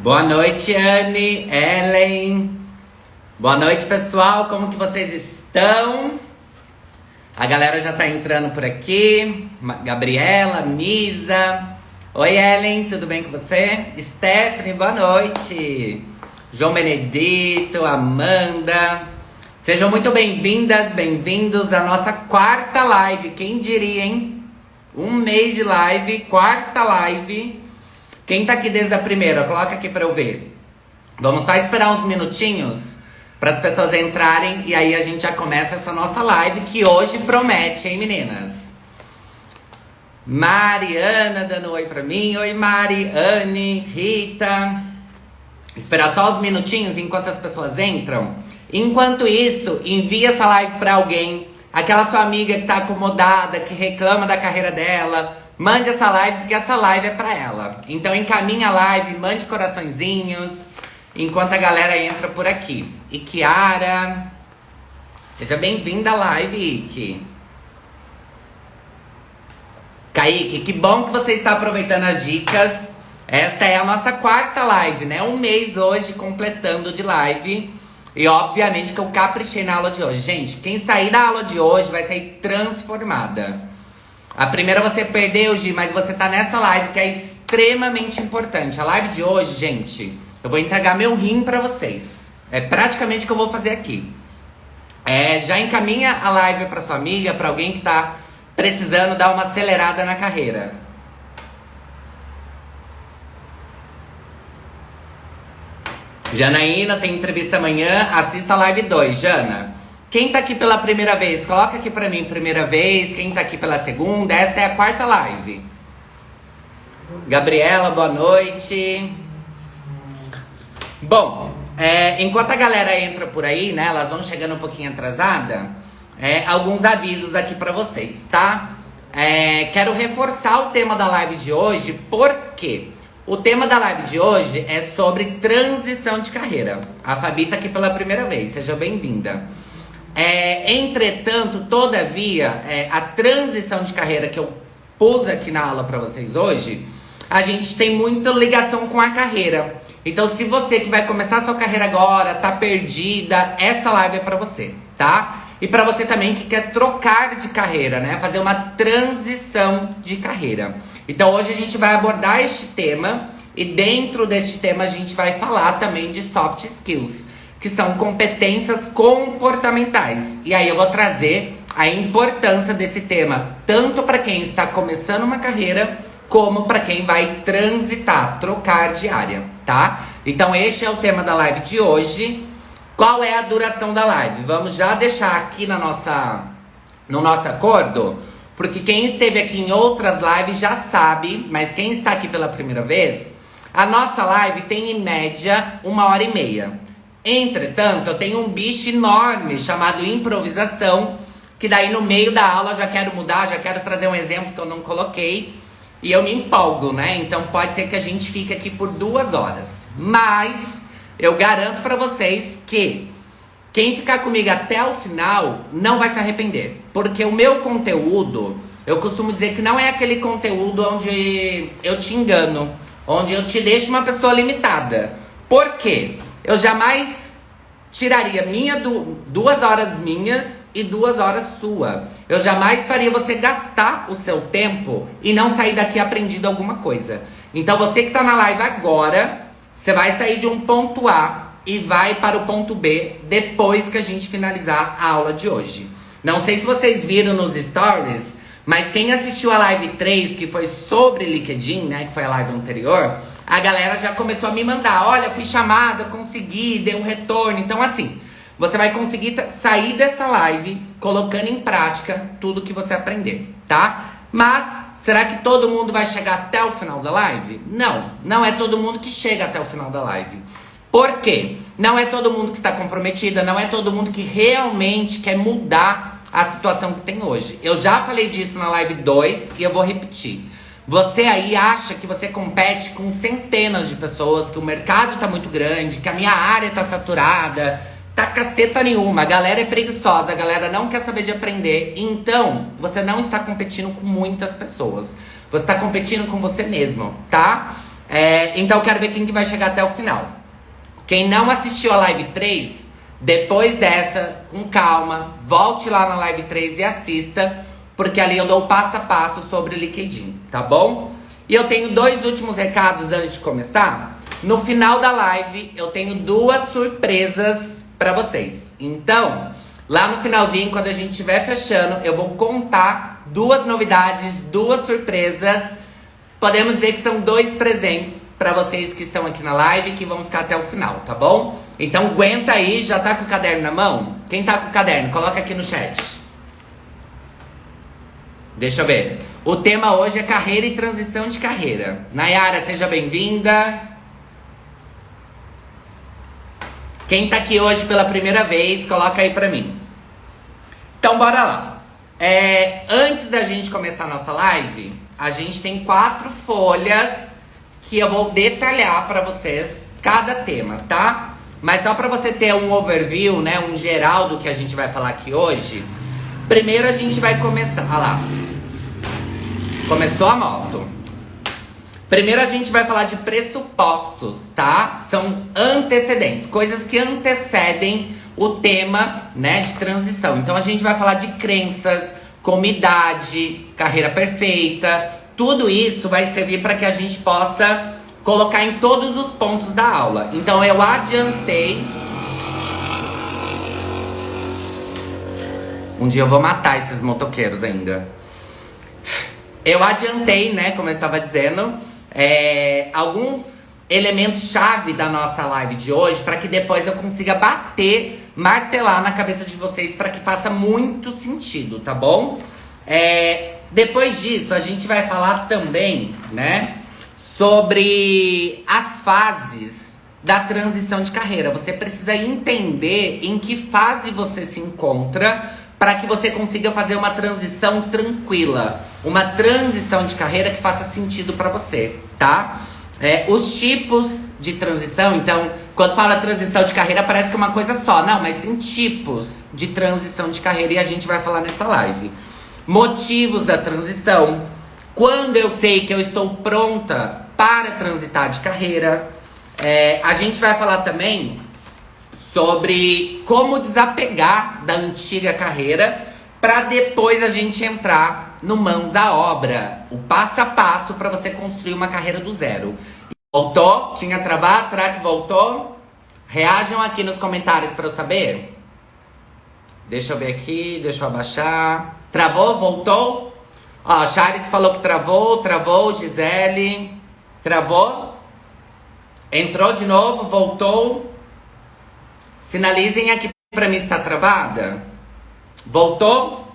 Boa noite, Anne, Ellen. Boa noite, pessoal. Como que vocês estão? A galera já tá entrando por aqui. Gabriela, Nisa. Oi, Ellen, tudo bem com você? Stephanie, boa noite. João Benedito, Amanda. Sejam muito bem-vindas, bem-vindos à nossa quarta live. Quem diria, hein? Um mês de live, quarta live. Quem tá aqui desde a primeira? Coloca aqui pra eu ver. Vamos só esperar uns minutinhos para as pessoas entrarem e aí a gente já começa essa nossa live que hoje promete, hein, meninas? Mariana dando oi pra mim. Oi, Mariane, Rita. Esperar só uns minutinhos enquanto as pessoas entram. Enquanto isso, envia essa live pra alguém. Aquela sua amiga que tá acomodada, que reclama da carreira dela. Mande essa live, porque essa live é pra ela. Então encaminha a live, mande coraçõezinhos, enquanto a galera entra por aqui. E Kiara, seja bem-vinda à live, Ike. Kaique, que bom que você está aproveitando as dicas. Esta é a nossa quarta live, né? Um mês hoje, completando de live. E obviamente que eu caprichei na aula de hoje. Gente, quem sair da aula de hoje vai sair transformada. A primeira você perdeu, Gi, mas você tá nessa live que é extremamente importante. A live de hoje, gente, eu vou entregar meu rim pra vocês. É praticamente o que eu vou fazer aqui. Já encaminha a live pra sua amiga, pra alguém que tá precisando dar uma acelerada na carreira. Janaína, tem entrevista amanhã, assista a live 2, Jana. Quem tá aqui pela primeira vez, coloca aqui pra mim, primeira vez. Quem tá aqui pela segunda, esta é a quarta live. Gabriela, boa noite. Bom, enquanto a galera entra por aí, né, elas vão chegando um pouquinho atrasada, alguns avisos aqui pra vocês, tá? Quero reforçar o tema da live de hoje, porque o tema da live de hoje é sobre transição de carreira. A Fabi tá aqui pela primeira vez, seja bem-vinda. Entretanto, todavia, a transição de carreira que eu pus aqui na aula pra vocês hoje, a gente tem muita ligação com a carreira. Então, se você que vai começar a sua carreira agora, tá perdida, esta live é pra você, tá? E pra você também que quer trocar de carreira, né? Fazer uma transição de carreira. Então, hoje a gente vai abordar este tema e dentro deste tema a gente vai falar também de soft skills, que são competências comportamentais. E aí eu vou trazer a importância desse tema, tanto para quem está começando uma carreira, como para quem vai transitar, trocar de área, tá? Então este é o tema da live de hoje. Qual é a duração da live? Vamos já deixar aqui no nosso acordo, porque quem esteve aqui em outras lives já sabe, mas quem está aqui pela primeira vez, a nossa live tem em média 1h30. Entretanto, eu tenho um bicho enorme chamado improvisação, que daí no meio da aula eu já quero mudar, já quero trazer um exemplo que eu não coloquei, e eu me empolgo, né? Então pode ser que a gente fique aqui por 2 horas. Mas eu garanto pra vocês que quem ficar comigo até o final não vai se arrepender. Porque o meu conteúdo, eu costumo dizer que não é aquele conteúdo onde eu te engano, onde eu te deixo uma pessoa limitada. Por quê? Eu jamais tiraria 2 horas minhas e 2 horas sua. Eu jamais faria você gastar o seu tempo e não sair daqui aprendido alguma coisa. Então você que tá na live agora, você vai sair de um ponto A e vai para o ponto B depois que a gente finalizar a aula de hoje. Não sei se vocês viram nos stories, mas quem assistiu a live 3, que foi sobre LinkedIn, né, que foi a live anterior, a galera já começou a me mandar, olha, fui chamada, consegui, dei um retorno. Então assim, você vai conseguir sair dessa live colocando em prática tudo que você aprender, tá? Mas, será que todo mundo vai chegar até o final da live? Não, não é todo mundo que chega até o final da live. Por quê? Não é todo mundo que está comprometida, não é todo mundo que realmente quer mudar a situação que tem hoje. Eu já falei disso na live 2 e eu vou repetir. Você aí acha que você compete com centenas de pessoas, que o mercado tá muito grande, que a minha área tá saturada, tá caceta nenhuma, a galera é preguiçosa, a galera não quer saber de aprender. Então, você não está competindo com muitas pessoas. Você está competindo com você mesmo, tá? Então eu quero ver quem que vai chegar até o final. Quem não assistiu a live 3, depois dessa, com calma, volte lá na live 3 e assista, porque ali eu dou o passo a passo sobre LinkedIn, tá bom? E eu tenho 2 últimos recados antes de começar. No final da live, eu tenho 2 surpresas pra vocês. Então, lá no finalzinho, quando a gente estiver fechando, eu vou contar 2 novidades, 2 surpresas. Podemos dizer que são 2 presentes pra vocês que estão aqui na live, que vão ficar até o final, tá bom? Então aguenta aí, já tá com o caderno na mão? Quem tá com o caderno, coloca aqui no chat. Deixa eu ver. O tema hoje é carreira e transição de carreira. Nayara, seja bem-vinda. Quem tá aqui hoje pela primeira vez, coloca aí pra mim. Então bora lá. Antes da gente começar a nossa live, a gente tem 4 folhas que eu vou detalhar pra vocês cada tema, tá? Mas só pra você ter um overview, né, um geral do que a gente vai falar aqui hoje. Primeiro a gente vai começar, olha lá. Começou a moto. Primeiro a gente vai falar de pressupostos, tá? São antecedentes, coisas que antecedem o tema, né, de transição. Então a gente vai falar de crenças, como idade, carreira perfeita. Tudo isso vai servir para que a gente possa colocar em todos os pontos da aula. Então eu adiantei. Um dia eu vou matar esses motoqueiros ainda. Eu adiantei, né, como eu estava dizendo, alguns elementos-chave da nossa live de hoje, para que depois eu consiga martelar na cabeça de vocês, para que faça muito sentido, tá bom? Depois disso, a gente vai falar também, né, sobre as fases da transição de carreira. Você precisa entender em que fase você se encontra para que você consiga fazer uma transição tranquila, uma transição de carreira que faça sentido para você, tá? Os tipos de transição, então, quando fala transição de carreira parece que é uma coisa só. Não, mas tem tipos de transição de carreira e a gente vai falar nessa live. Motivos da transição, quando eu sei que eu estou pronta para transitar de carreira. A gente vai falar também sobre como desapegar da antiga carreira para depois a gente entrar no mãos à obra, o passo a passo para você construir uma carreira do zero. Voltou? Tinha travado? Será que voltou? Reajam aqui nos comentários para eu saber. Deixa eu ver aqui, deixa eu abaixar. Travou? Voltou? Ó, Charis falou que travou, Gisele, travou? Entrou de novo, voltou? Sinalizem aqui pra mim se tá travada. Voltou?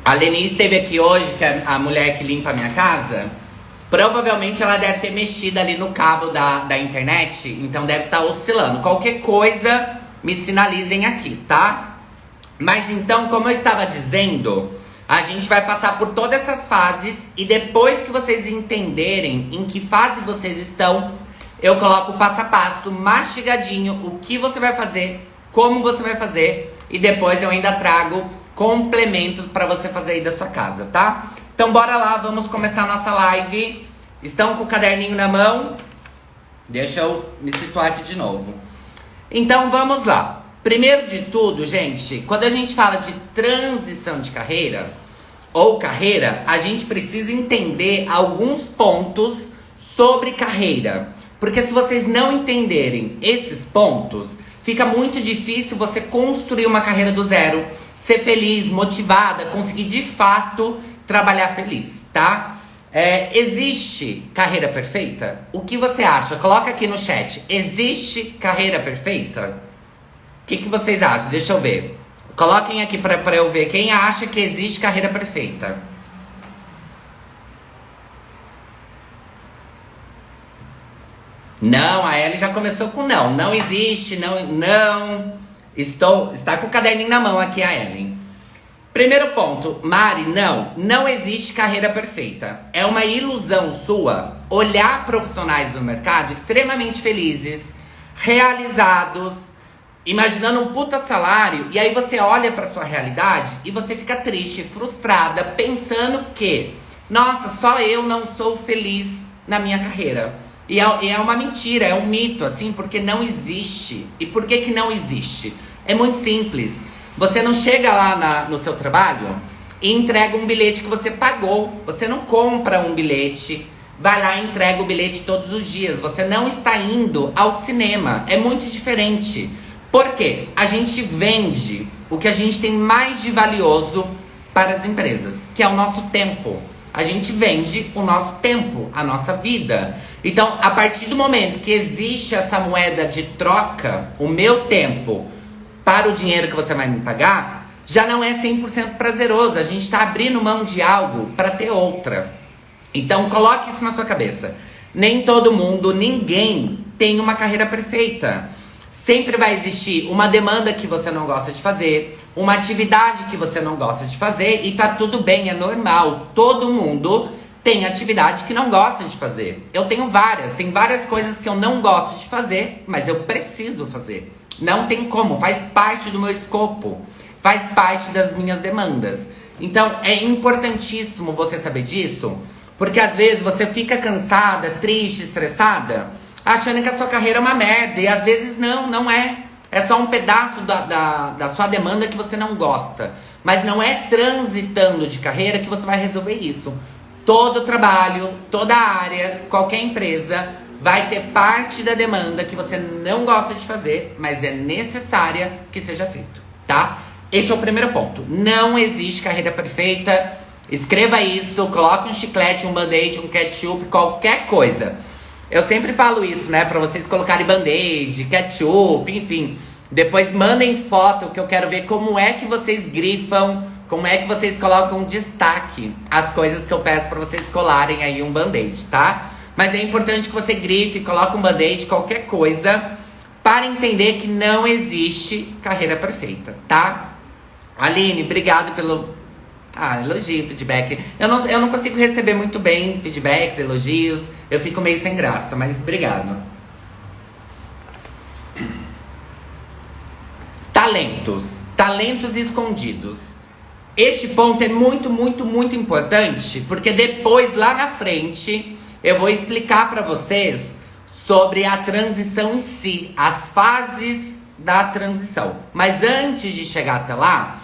A Leni esteve aqui hoje, que é a mulher que limpa a minha casa. Provavelmente ela deve ter mexido ali no cabo da internet, então deve estar oscilando. Qualquer coisa, me sinalizem aqui, tá? Mas então, como eu estava dizendo, a gente vai passar por todas essas fases e depois que vocês entenderem em que fase vocês estão, eu coloco o passo a passo, mastigadinho, o que você vai fazer, como você vai fazer e depois eu ainda trago complementos para você fazer aí da sua casa, tá? Então bora lá, vamos começar a nossa live. Estão com o caderninho na mão? Deixa eu me situar aqui de novo. Então vamos lá. Primeiro de tudo, gente, quando a gente fala de transição de carreira ou carreira, a gente precisa entender alguns pontos sobre carreira. Porque se vocês não entenderem esses pontos, fica muito difícil você construir uma carreira do zero, ser feliz, motivada, conseguir de fato trabalhar feliz, tá? Existe carreira perfeita? O que você acha? Coloca aqui no chat. Existe carreira perfeita? O que vocês acham? Deixa eu ver. Coloquem aqui pra eu ver quem acha que existe carreira perfeita. Não, a Ellen já começou com não. Não existe, não. Está com o caderninho na mão aqui a Ellen. Primeiro ponto, Mari, não existe carreira perfeita. É uma ilusão sua olhar profissionais no mercado extremamente felizes, realizados, imaginando um puta salário, e aí você olha pra sua realidade e você fica triste, frustrada, pensando que, nossa, só eu não sou feliz na minha carreira. E é uma mentira, é um mito, assim, porque não existe. E por que não existe? É muito simples. Você não chega lá no seu trabalho e entrega um bilhete que você pagou. Você não compra um bilhete, vai lá e entrega o bilhete todos os dias. Você não está indo ao cinema. É muito diferente. Por quê? A gente vende o que a gente tem mais de valioso para as empresas, que é o nosso tempo. A gente vende o nosso tempo, a nossa vida. Então, a partir do momento que existe essa moeda de troca, o meu tempo para o dinheiro que você vai me pagar, já não é 100% prazeroso. A gente está abrindo mão de algo para ter outra. Então, coloque isso na sua cabeça. Nem todo mundo, ninguém tem uma carreira perfeita. Sempre vai existir uma demanda que você não gosta de fazer, uma atividade que você não gosta de fazer, e tá tudo bem, é normal. Todo mundo tem atividade que não gosta de fazer. Eu tenho tem várias coisas que eu não gosto de fazer, mas eu preciso fazer. Não tem como, faz parte do meu escopo, faz parte das minhas demandas. Então é importantíssimo você saber disso, porque às vezes você fica cansada, triste, estressada, achando que a sua carreira é uma merda. E às vezes não é. É só um pedaço da sua demanda que você não gosta. Mas não é transitando de carreira que você vai resolver isso. Todo trabalho, toda área, qualquer empresa vai ter parte da demanda que você não gosta de fazer, mas é necessária que seja feito, tá? Esse é o primeiro ponto. Não existe carreira perfeita. Escreva isso, coloque um chiclete, um band-aid, um ketchup, qualquer coisa. Eu sempre falo isso, né? Pra vocês colocarem band-aid, ketchup, enfim. Depois mandem foto, que eu quero ver como é que vocês grifam, como é que vocês colocam destaque as coisas que eu peço pra vocês colarem aí um band-aid, tá? Mas é importante que você grife, coloque um band-aid, qualquer coisa, para entender que não existe carreira perfeita, tá? Aline, obrigado pelo... elogio, feedback. Eu não consigo receber muito bem feedbacks, elogios. Eu fico meio sem graça, mas obrigado. Talentos escondidos. Este ponto é muito, muito, muito importante, porque depois, lá na frente, eu vou explicar pra vocês sobre a transição em si, as fases da transição. Mas antes de chegar até lá,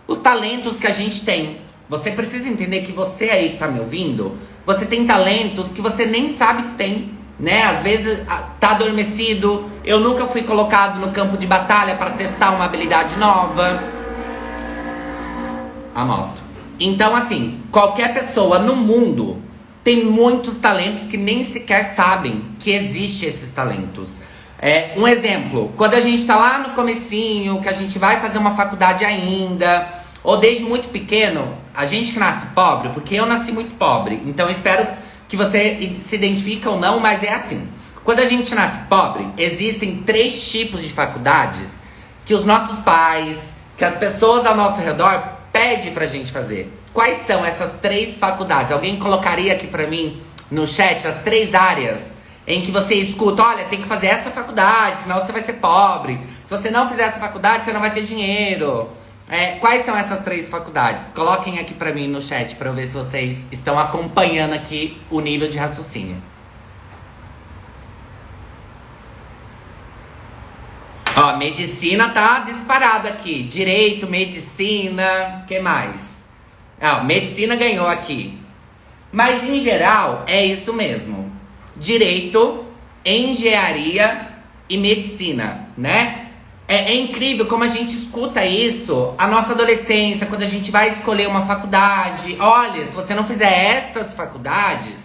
os talentos que a gente tem. Você precisa entender que você aí que tá me ouvindo, você tem talentos que você nem sabe que tem, né? Às vezes tá adormecido. Eu nunca fui colocado no campo de batalha para testar uma habilidade nova. A moto. Então, assim, qualquer pessoa no mundo tem muitos talentos que nem sequer sabem que existem esses talentos. Um exemplo, quando a gente tá lá no comecinho, que a gente vai fazer uma faculdade ainda, ou desde muito pequeno, a gente que nasce pobre, porque eu nasci muito pobre, então eu espero que você se identifique ou não, mas é assim. Quando a gente nasce pobre, existem 3 tipos de faculdades que os nossos pais, que as pessoas ao nosso redor pedem pra gente fazer. Quais são essas 3 faculdades? Alguém colocaria aqui pra mim no chat as 3 áreas em que você escuta, olha, tem que fazer essa faculdade, senão você vai ser pobre. Se você não fizer essa faculdade, você não vai ter dinheiro. Quais são essas 3 faculdades? Coloquem aqui pra mim no chat pra eu ver se vocês estão acompanhando aqui o nível de raciocínio. Ó, medicina tá disparado aqui. Direito, medicina, que mais? Medicina ganhou aqui. Mas em geral é isso mesmo. Direito, engenharia e medicina, né? É incrível como a gente escuta isso a nossa adolescência, quando a gente vai escolher uma faculdade. Olha, se você não fizer estas faculdades,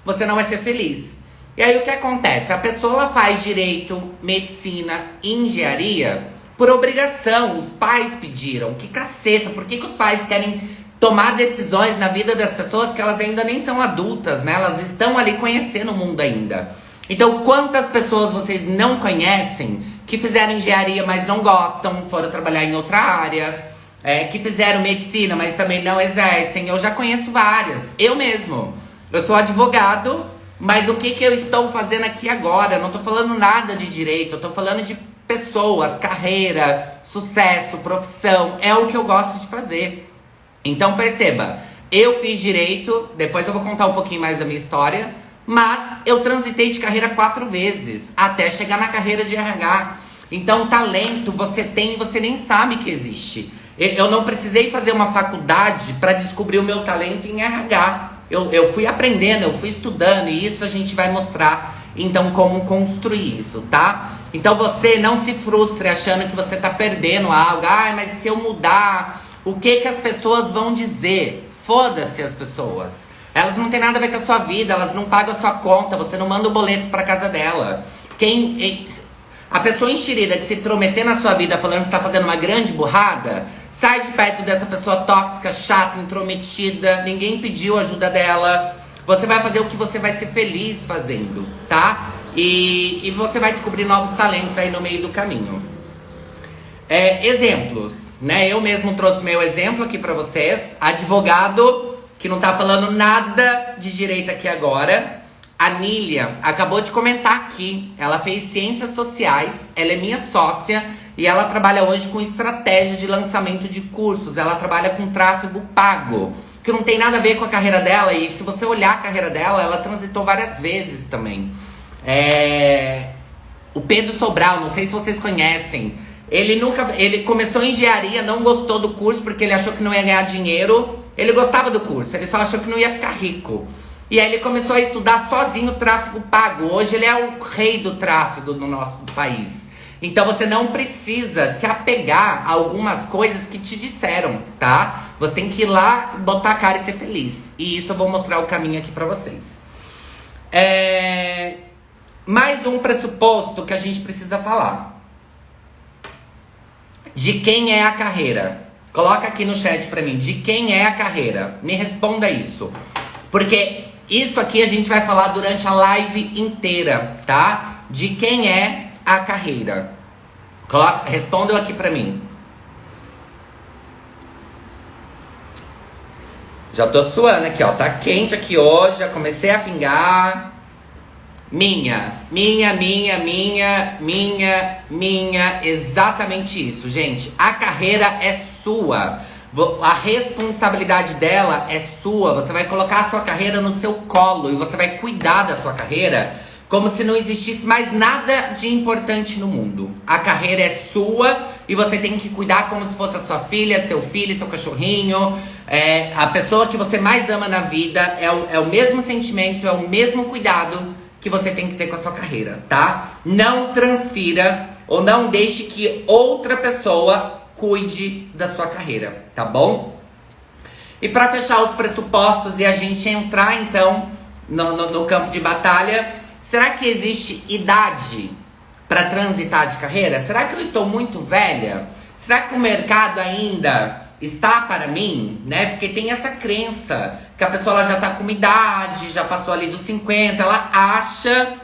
você não vai ser feliz. E aí o que acontece? A pessoa ela faz direito, medicina, engenharia por obrigação. Os pais pediram. Que caceta, por que os pais querem tomar decisões na vida das pessoas que elas ainda nem são adultas, né? Elas estão ali conhecendo o mundo ainda. Então, quantas pessoas vocês não conhecem que fizeram engenharia, mas não gostam, foram trabalhar em outra área, que fizeram medicina, mas também não exercem? Eu já conheço várias. Eu mesmo. Eu sou advogado, mas o que eu estou fazendo aqui agora? Eu não estou falando nada de direito, eu estou falando de pessoas, carreira, sucesso, profissão. É o que eu gosto de fazer. Então perceba, eu fiz direito, depois eu vou contar um pouquinho mais da minha história, mas eu transitei de carreira 4 vezes, até chegar na carreira de RH. Então talento você tem, você nem sabe que existe. Eu não precisei fazer uma faculdade para descobrir o meu talento em RH. Eu fui aprendendo, eu fui estudando, e isso a gente vai mostrar, então, como construir isso, tá? Então você não se frustre achando que você tá perdendo algo. Ai, mas se eu mudar, o que as pessoas vão dizer? Foda-se as pessoas. Elas não têm nada a ver com a sua vida, elas não pagam a sua conta, você não manda o boleto pra casa dela. A pessoa enxerida que se intrometer na sua vida falando que tá fazendo uma grande burrada, sai de perto dessa pessoa tóxica, chata, intrometida, ninguém pediu ajuda dela. Você vai fazer o que você vai ser feliz fazendo, tá? E você vai descobrir novos talentos aí no meio do caminho. Exemplos, né? Eu mesmo trouxe meu exemplo aqui pra vocês. Advogado que não tá falando nada de direito aqui agora. A Nília acabou de comentar aqui. Ela fez ciências sociais, ela é minha sócia e ela trabalha hoje com estratégia de lançamento de cursos. Ela trabalha com tráfego pago, que não tem nada a ver com a carreira dela. E se você olhar a carreira dela, ela transitou várias vezes também. O Pedro Sobral, não sei se vocês conhecem. Ele começou engenharia, não gostou do curso porque ele achou que não ia ganhar dinheiro. Ele gostava do curso, ele só achou que não ia ficar rico. E aí ele começou a estudar sozinho tráfego pago. Hoje ele é o rei do tráfego no nosso país. Então você não precisa se apegar a algumas coisas que te disseram, tá? Você tem que ir lá, botar a cara e ser feliz. E isso eu vou mostrar o caminho aqui pra vocês. Mais um pressuposto que a gente precisa falar. De quem é a carreira? Coloca aqui no chat pra mim. De quem é a carreira? Me responda isso. Porque isso aqui a gente vai falar durante a live inteira, tá? De quem é a carreira. Respondam aqui pra mim. Já tô suando aqui, ó. Tá quente aqui hoje, já comecei a pingar. Minha. Exatamente isso, gente. A carreira é sua. A responsabilidade dela é sua. Você vai colocar a sua carreira no seu colo e você vai cuidar da sua carreira como se não existisse mais nada de importante no mundo. A carreira é sua e você tem que cuidar como se fosse a sua filha, seu filho, seu cachorrinho. A pessoa que você mais ama na vida. É o mesmo sentimento, é o mesmo cuidado que você tem que ter com a sua carreira, tá? Não transfira ou não deixe que outra pessoa cuide da sua carreira, tá bom? E para fechar os pressupostos e a gente entrar então no campo de batalha, será que existe idade para transitar de carreira? Será que eu estou muito velha? Será que o mercado ainda está para mim, né? Porque tem essa crença que a pessoa ela já tá com uma idade, já passou ali dos 50, ela acha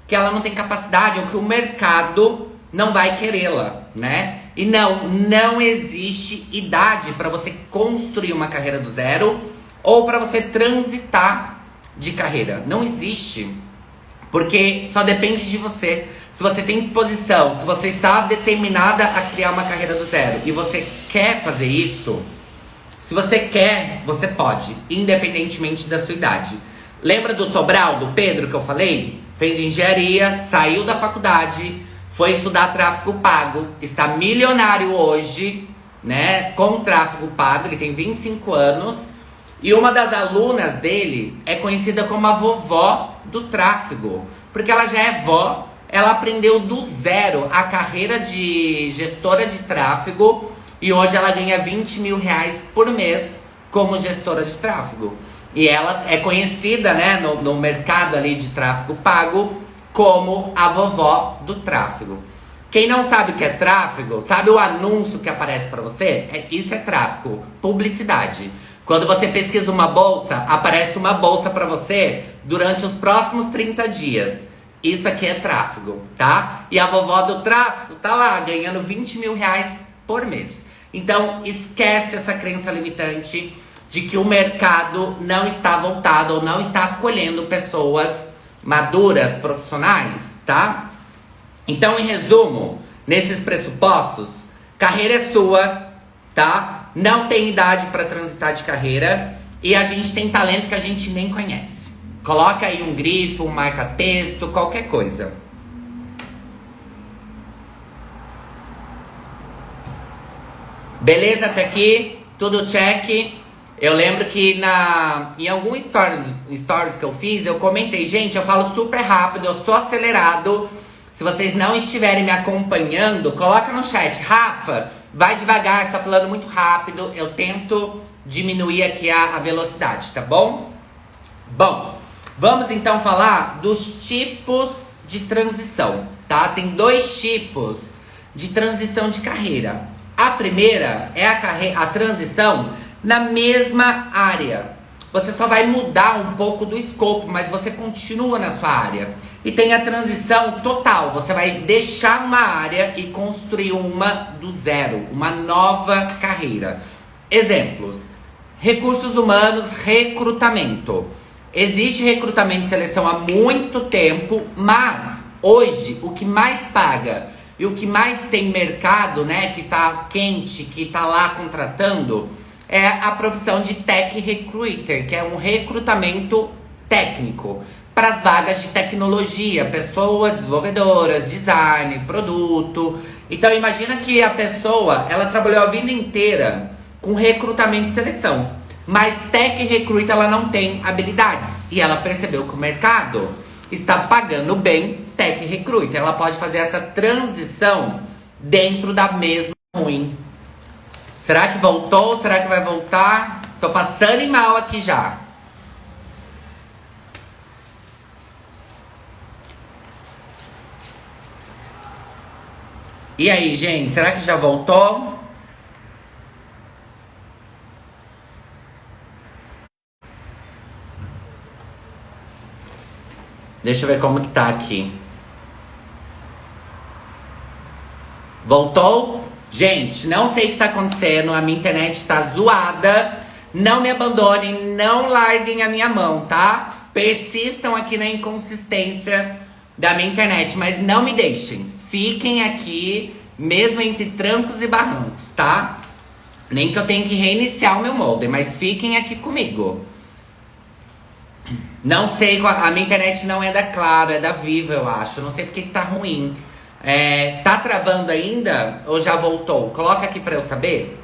que ela não tem capacidade ou que o mercado não vai querê-la, né? E não existe idade para você construir uma carreira do zero ou para você transitar de carreira. Não existe. Porque só depende de você. Se você tem disposição, se você está determinada a criar uma carreira do zero e você quer fazer isso, se você quer, você pode, independentemente da sua idade. Lembra do Sobral, do Pedro que eu falei? Fez engenharia, saiu da faculdade, foi estudar tráfego pago, está milionário hoje, né, com tráfego pago, ele tem 25 anos. E uma das alunas dele é conhecida como a vovó do tráfego, porque ela já é vó. Ela aprendeu do zero a carreira de gestora de tráfego e hoje ela ganha 20 mil reais por mês como gestora de tráfego. E ela é conhecida, né, no mercado ali de tráfego pago como a vovó do tráfego. Quem não sabe o que é tráfego, sabe o anúncio que aparece para você? Isso é tráfego, publicidade. Quando você pesquisa uma bolsa, aparece uma bolsa para você durante os próximos 30 dias. Isso aqui é tráfego, tá? E a vovó do tráfego tá lá, ganhando 20 mil reais por mês. Então, esquece essa crença limitante de que o mercado não está voltado ou não está acolhendo pessoas maduras, profissionais, tá? Então, em resumo, nesses pressupostos, carreira é sua, tá? Não tem idade pra transitar de carreira. E a gente tem talento que a gente nem conhece. Coloca aí um grifo, um marca-texto, qualquer coisa. Beleza até aqui? Tudo check? Eu lembro que em algum stories que eu fiz, eu comentei, gente, eu falo super rápido, eu sou acelerado. Se vocês não estiverem me acompanhando, coloca no chat, Rafa, vai devagar, você tá falando muito rápido. Eu tento diminuir aqui a velocidade, tá bom? Bom, vamos então falar dos tipos de transição, tá? Tem 2 tipos de transição de carreira. A primeira é a transição na mesma área. Você só vai mudar um pouco do escopo, mas você continua na sua área. E tem a transição total. Você vai deixar uma área e construir uma do zero, uma nova carreira. Exemplos: recursos humanos, recrutamento. Existe recrutamento e seleção há muito tempo, mas hoje o que mais paga e o que mais tem mercado, né, que tá quente, que tá lá contratando, é a profissão de Tech Recruiter, que é um recrutamento técnico para as vagas de tecnologia, pessoas desenvolvedoras, design, produto. Então imagina que a pessoa, ela trabalhou a vida inteira com recrutamento e seleção, mas Tech Recruiter ela não tem habilidades e ela percebeu que o mercado está pagando bem Tech Recruiter. Ela pode fazer essa transição dentro da mesma ruim. Será que voltou? Será que vai voltar? Tô passando mal aqui já. E aí, gente? Será que já voltou? Deixa eu ver como que tá aqui. Voltou? Gente, não sei o que tá acontecendo. A minha internet tá zoada. Não me abandonem, não larguem a minha mão, tá? Persistam aqui na inconsistência da minha internet, mas não me deixem. Fiquem aqui, mesmo entre trancos e barrancos, tá? Nem que eu tenha que reiniciar o meu modem, mas fiquem aqui comigo. Não sei, a minha internet não é da Claro, é da Vivo, eu acho. Não sei porque que tá ruim. Tá travando ainda ou já voltou? Coloca aqui pra eu saber.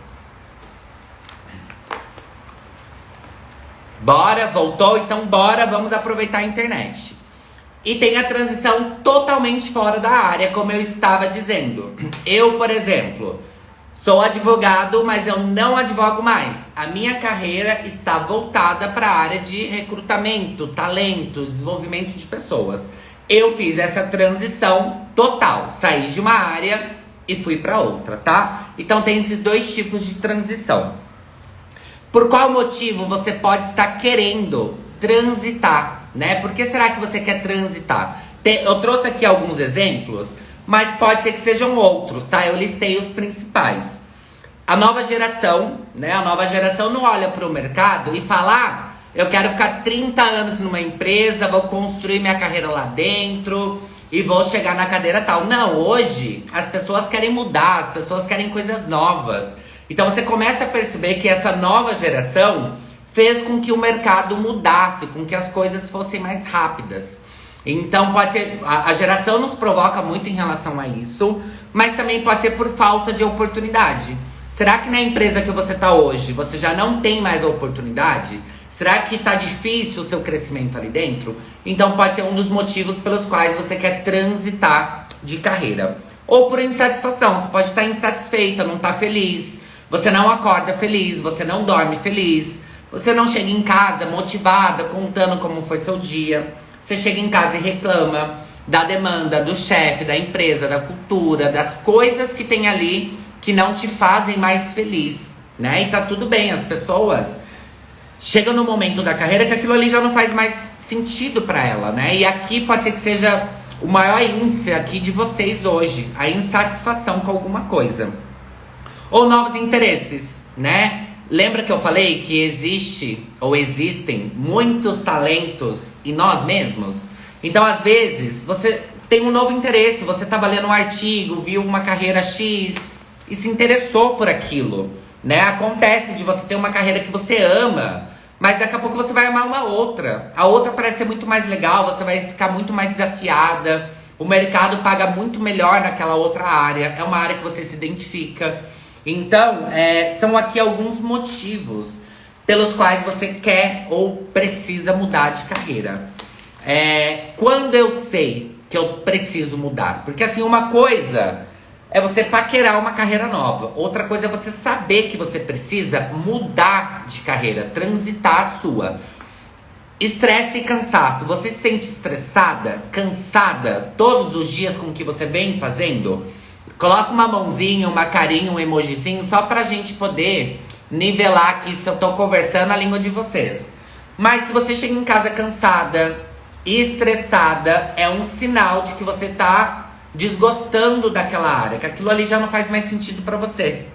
Bora, voltou? Então bora, vamos aproveitar a internet. E tem a transição totalmente fora da área, como eu estava dizendo. Eu, por exemplo, sou advogado, mas eu não advogo mais. A minha carreira está voltada para a área de recrutamento, talento, desenvolvimento de pessoas. Eu fiz essa transição total. Saí de uma área e fui para outra, tá? Então tem esses 2 tipos de transição. Por qual motivo você pode estar querendo transitar, né? Por que será que você quer transitar? Eu trouxe aqui alguns exemplos, mas pode ser que sejam outros, tá? Eu listei os principais. A nova geração, né? A nova geração não olha para o mercado e fala: eu quero ficar 30 anos numa empresa, vou construir minha carreira lá dentro e vou chegar na cadeira tal. Não, hoje as pessoas querem mudar, as pessoas querem coisas novas. Então você começa a perceber que essa nova geração fez com que o mercado mudasse, com que as coisas fossem mais rápidas. Então pode ser, a geração nos provoca muito em relação a isso, mas também pode ser por falta de oportunidade. Será que na empresa que você está hoje, você já não tem mais oportunidade? Será que está difícil o seu crescimento ali dentro? Então pode ser um dos motivos pelos quais você quer transitar de carreira. Ou por insatisfação, você pode estar insatisfeita, não está feliz. Você não acorda feliz, você não dorme feliz. Você não chega em casa motivada, contando como foi seu dia. Você chega em casa e reclama da demanda, do chefe, da empresa, da cultura, das coisas que tem ali que não te fazem mais feliz, né? E tá tudo bem, as pessoas chegam no momento da carreira que aquilo ali já não faz mais sentido pra ela, né? E aqui pode ser que seja o maior índice aqui de vocês hoje, a insatisfação com alguma coisa. Ou novos interesses, né? Lembra que eu falei que existe ou existem muitos talentos em nós mesmos? Então, às vezes, você tem um novo interesse. Você tava lendo um artigo, viu uma carreira X e se interessou por aquilo, né? Acontece de você ter uma carreira que você ama, mas daqui a pouco você vai amar uma outra. A outra parece ser muito mais legal, você vai ficar muito mais desafiada. O mercado paga muito melhor naquela outra área. É uma área que você se identifica. Então, são aqui alguns motivos pelos quais você quer ou precisa mudar de carreira. Quando eu sei que eu preciso mudar? Porque assim, uma coisa é você paquerar uma carreira nova. Outra coisa é você saber que você precisa mudar de carreira, transitar a sua. Estresse e cansaço. Você se sente estressada, cansada todos os dias com o que você vem fazendo? Coloca uma mãozinha, uma carinha, um emojizinho, só pra gente poder nivelar aqui se eu tô conversando a língua de vocês. Mas se você chega em casa cansada e estressada, é um sinal de que você tá desgostando daquela área, que aquilo ali já não faz mais sentido pra você.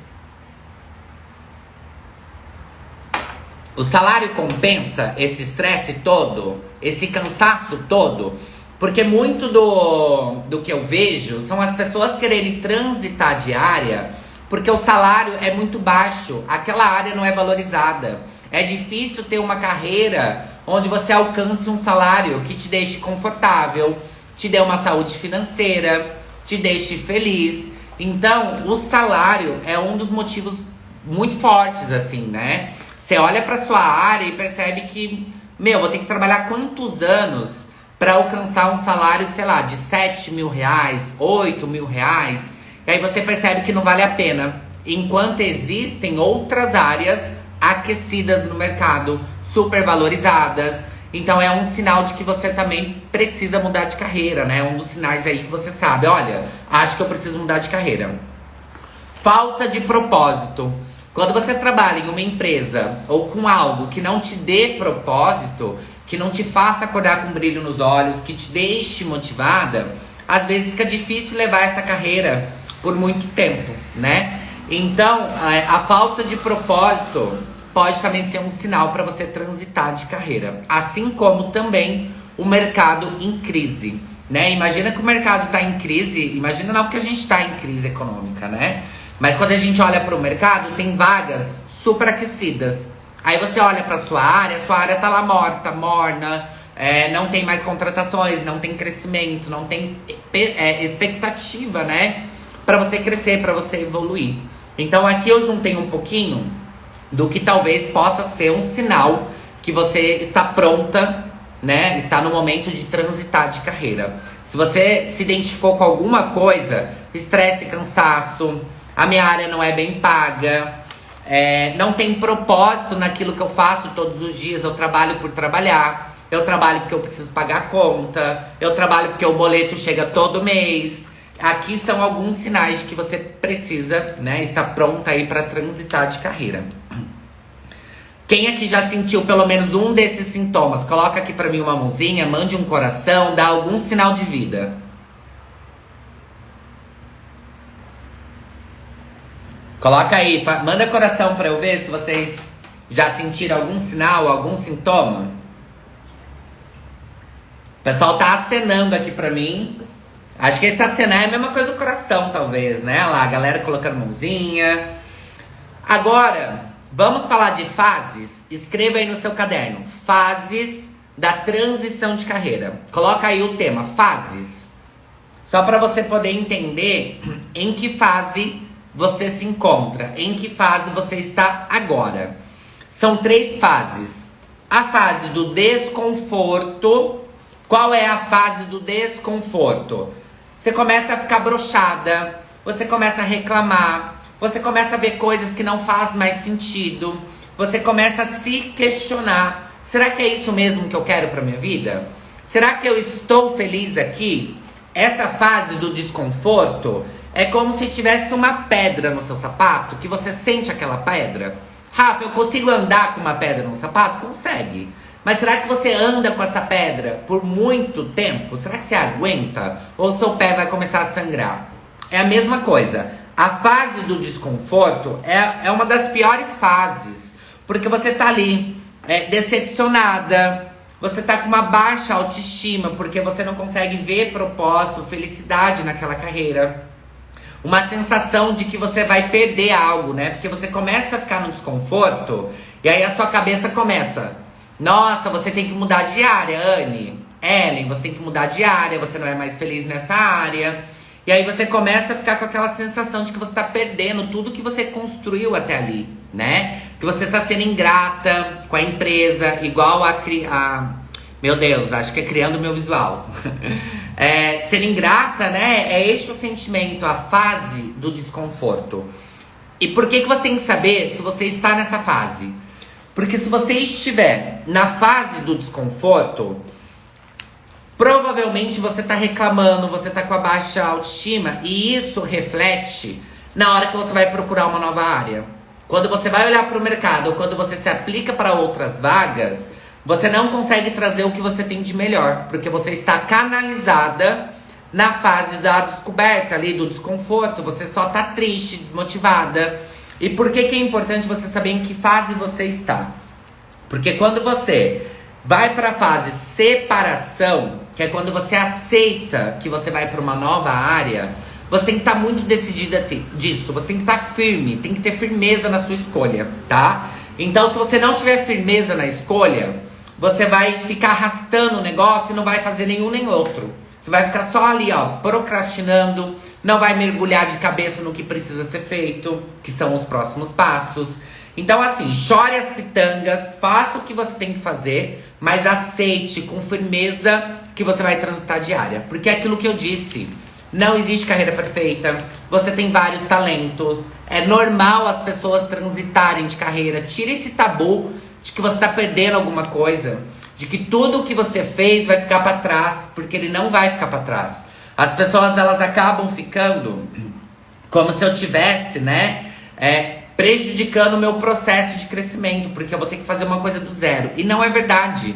O salário compensa esse estresse todo, esse cansaço todo, porque muito do que eu vejo são as pessoas quererem transitar de área porque o salário é muito baixo, aquela área não é valorizada. É difícil ter uma carreira onde você alcance um salário que te deixe confortável, te dê uma saúde financeira, te deixe feliz. Então, o salário é um dos motivos muito fortes, assim, né? Você olha pra sua área e percebe que, vou ter que trabalhar quantos anos pra alcançar um salário, sei lá, de 7 mil reais, 8 mil reais. E aí você percebe que não vale a pena. Enquanto existem outras áreas aquecidas no mercado, super valorizadas. Então é um sinal de que você também precisa mudar de carreira, né? É um dos sinais aí que você sabe, olha, acho que eu preciso mudar de carreira. Falta de propósito. Quando você trabalha em uma empresa ou com algo que não te dê propósito, que não te faça acordar com um brilho nos olhos, que te deixe motivada, às vezes fica difícil levar essa carreira por muito tempo, né? Então, a falta de propósito pode também ser um sinal para você transitar de carreira. Assim como também o mercado em crise, né? Imagina que o mercado está em crise, imagina não porque a gente está em crise econômica, né? Mas quando a gente olha para o mercado, tem vagas super aquecidas. Aí você olha para sua área tá lá morta, morna, não tem mais contratações, não tem crescimento, não tem expectativa, né? Para você crescer, para você evoluir. Então aqui eu juntei um pouquinho do que talvez possa ser um sinal que você está pronta, né? Está no momento de transitar de carreira. Se você se identificou com alguma coisa, estresse, cansaço, a minha área não é bem paga, não tem propósito naquilo que eu faço todos os dias, eu trabalho por trabalhar, eu trabalho porque eu preciso pagar a conta, eu trabalho porque o boleto chega todo mês. Aqui são alguns sinais de que você precisa, né, estar pronta aí para transitar de carreira. Quem aqui já sentiu pelo menos um desses sintomas? Coloca aqui pra mim uma mãozinha, mande um coração, dá algum sinal de vida. Coloca aí, manda coração pra eu ver se vocês já sentiram algum sinal, algum sintoma. O pessoal tá acenando aqui pra mim. Acho que esse acenar é a mesma coisa do coração, talvez, né? Lá, a galera colocando mãozinha. Agora, vamos falar de fases? Escreva aí no seu caderno. Fases da transição de carreira. Coloca aí o tema, fases. Só para você poder entender em que fase você se encontra. Em que fase você está agora. São 3 fases. A fase do desconforto. Qual é a fase do desconforto? Você começa a ficar broxada. Você começa a reclamar. Você começa a ver coisas que não faz mais sentido. Você começa a se questionar. Será que é isso mesmo que eu quero pra minha vida? Será que eu estou feliz aqui? Essa fase do desconforto é como se tivesse uma pedra no seu sapato, que você sente aquela pedra. Rafa, eu consigo andar com uma pedra no sapato? Consegue. Mas será que você anda com essa pedra por muito tempo? Será que você aguenta? Ou seu pé vai começar a sangrar? É a mesma coisa. A fase do desconforto é uma das piores fases. Porque você tá ali decepcionada, Você tá com uma baixa autoestima, porque você não consegue ver propósito, felicidade naquela carreira. Uma sensação de que você vai perder algo, né? Porque você começa a ficar no desconforto, e aí a sua cabeça começa: nossa, você tem que mudar de área, Anne. Ellen, você tem que mudar de área, você não é mais feliz nessa área. E aí você começa a ficar com aquela sensação de que você tá perdendo tudo que você construiu até ali, né? Que você tá sendo ingrata com a empresa, igual meu Deus, acho que é criando o meu visual. Ser ingrata, né? É este o sentimento, a fase do desconforto. E por que você tem que saber se você está nessa fase? Porque se você estiver na fase do desconforto, provavelmente você tá reclamando, você tá com a baixa autoestima, e isso reflete na hora que você vai procurar uma nova área. Quando você vai olhar para o mercado, ou quando você se aplica para outras vagas, você não consegue trazer o que você tem de melhor, porque você está canalizada na fase da descoberta ali, do desconforto. Você só tá triste, desmotivada. E por que é importante você saber em que fase você está? Porque quando você vai para a fase separação, que é quando você aceita que você vai para uma nova área, você tem que estar muito decidida disso. Você tem que estar firme, tem que ter firmeza na sua escolha, tá? Então, se você não tiver firmeza na escolha, você vai ficar arrastando o negócio e não vai fazer nenhum nem outro. Você vai ficar só ali, ó, procrastinando, não vai mergulhar de cabeça no que precisa ser feito, que são os próximos passos. Então, assim, chore as pitangas, faça o que você tem que fazer, mas aceite com firmeza que você vai transitar de área. Porque é aquilo que eu disse, não existe carreira perfeita, você tem vários talentos, é normal as pessoas transitarem de carreira. Tira esse tabu de que você tá perdendo alguma coisa, de que tudo o que você fez vai ficar pra trás, porque ele não vai ficar pra trás. As pessoas, elas acabam ficando como se eu tivesse, né, prejudicando o meu processo de crescimento, porque eu vou ter que fazer uma coisa do zero. E não é verdade.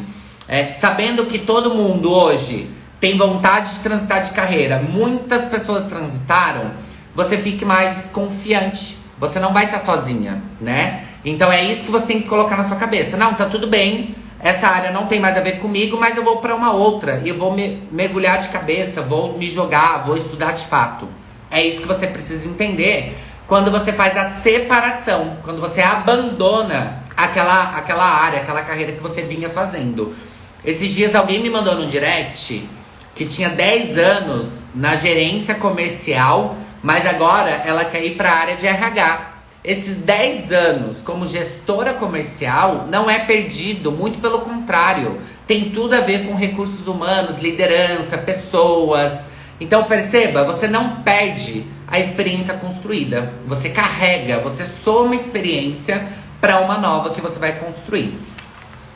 Sabendo que todo mundo hoje tem vontade de transitar de carreira, muitas pessoas transitaram, você fique mais confiante. Você não vai estar sozinha, né? Então é isso que você tem que colocar na sua cabeça. Não, tá tudo bem, essa área não tem mais a ver comigo, mas eu vou pra uma outra. E eu vou mergulhar de cabeça, vou me jogar, vou estudar de fato. É isso que você precisa entender quando você faz a separação, quando você abandona aquela área, aquela carreira que você vinha fazendo. Esses dias alguém me mandou no direct que tinha 10 anos na gerência comercial, mas agora ela quer ir para a área de RH. Esses 10 anos como gestora comercial não é perdido, muito pelo contrário. Tem tudo a ver com recursos humanos, liderança, pessoas. Então perceba, você não perde a experiência construída. Você carrega, você soma experiência para uma nova que você vai construir.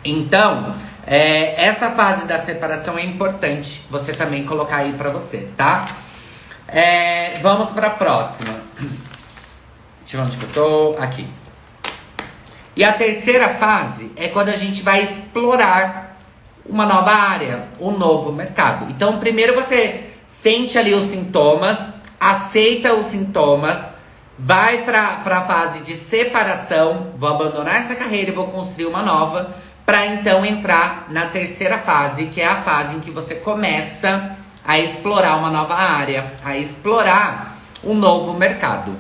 Então, essa fase da separação é importante você também colocar aí para você, tá? Vamos para a próxima. Deixa eu ver onde que eu tô. Aqui. E a terceira fase é quando a gente vai explorar uma nova área, um novo mercado. Então, primeiro você sente ali os sintomas, aceita os sintomas, vai para a fase de separação, vou abandonar essa carreira e vou construir uma nova, para então entrar na terceira fase, que é a fase em que você começa a explorar uma nova área, a explorar um novo mercado,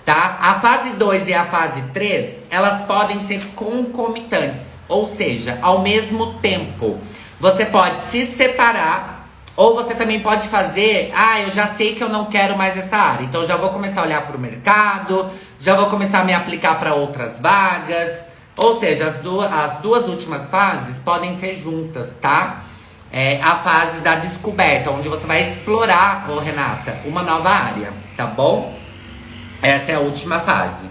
tá? A fase 2 e a fase 3, elas podem ser concomitantes, ou seja, ao mesmo tempo. Você pode se separar, ou você também pode fazer, eu já sei que eu não quero mais essa área, então já vou começar a olhar para o mercado, já vou começar a me aplicar para outras vagas. Ou seja, as duas últimas fases podem ser juntas, tá? A fase da descoberta, onde você vai explorar, Renata, uma nova área, tá bom? Essa é a última fase.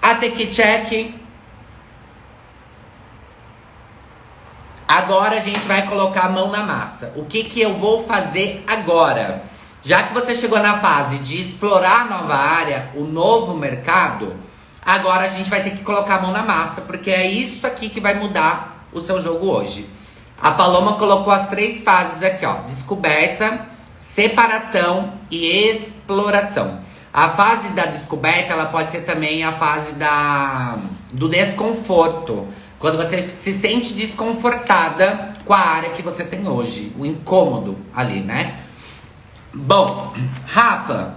A Tech Check. Agora a gente vai colocar a mão na massa. O que eu vou fazer agora? Já que você chegou na fase de explorar a nova área, o novo mercado, agora a gente vai ter que colocar a mão na massa, porque é isso aqui que vai mudar o seu jogo hoje. A Paloma colocou as 3 fases aqui, ó. Descoberta, separação e exploração. A fase da descoberta, ela pode ser também a fase do desconforto. Quando você se sente desconfortada com a área que você tem hoje. O incômodo ali, né? Bom, Rafa,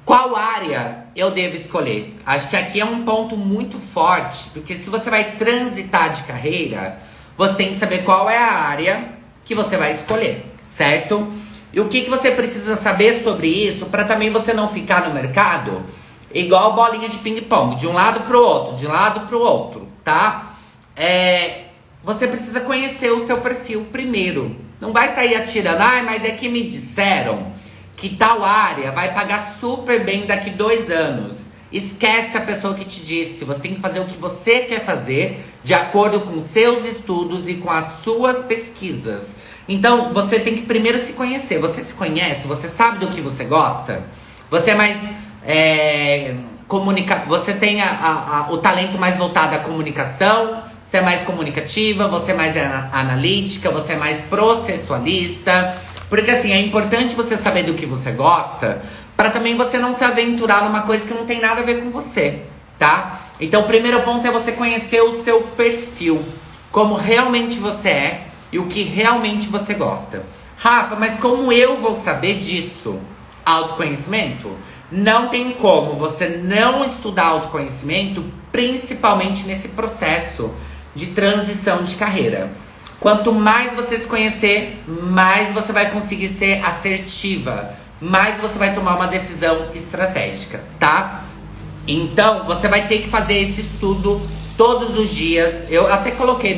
qual área eu devo escolher? Acho que aqui é um ponto muito forte. Porque se você vai transitar de carreira, você tem que saber qual é a área que você vai escolher, certo? E o que você precisa saber sobre isso para também você não ficar no mercado igual bolinha de ping-pong, de um lado pro outro, de um lado pro outro, tá? Você precisa conhecer o seu perfil primeiro. Não vai sair atirando, mas é que me disseram que tal área vai pagar super bem daqui 2 anos. Esquece a pessoa que te disse. Você tem que fazer o que você quer fazer de acordo com seus estudos e com as suas pesquisas. Então, você tem que primeiro se conhecer. Você se conhece? Você sabe do que você gosta? Você é mais... Você tem o talento mais voltado à comunicação? Você é mais comunicativa? Você é mais analítica? Você é mais processualista? Porque assim, é importante você saber do que você gosta, para também você não se aventurar numa coisa que não tem nada a ver com você, tá? Então o primeiro ponto é você conhecer o seu perfil, como realmente você é e o que realmente você gosta. Rafa, mas como eu vou saber disso? Autoconhecimento? Não tem como você não estudar autoconhecimento, principalmente nesse processo de transição de carreira. Quanto mais você se conhecer, mais você vai conseguir ser assertiva, mais você vai tomar uma decisão estratégica, tá? Então, você vai ter que fazer esse estudo todos os dias. Eu até coloquei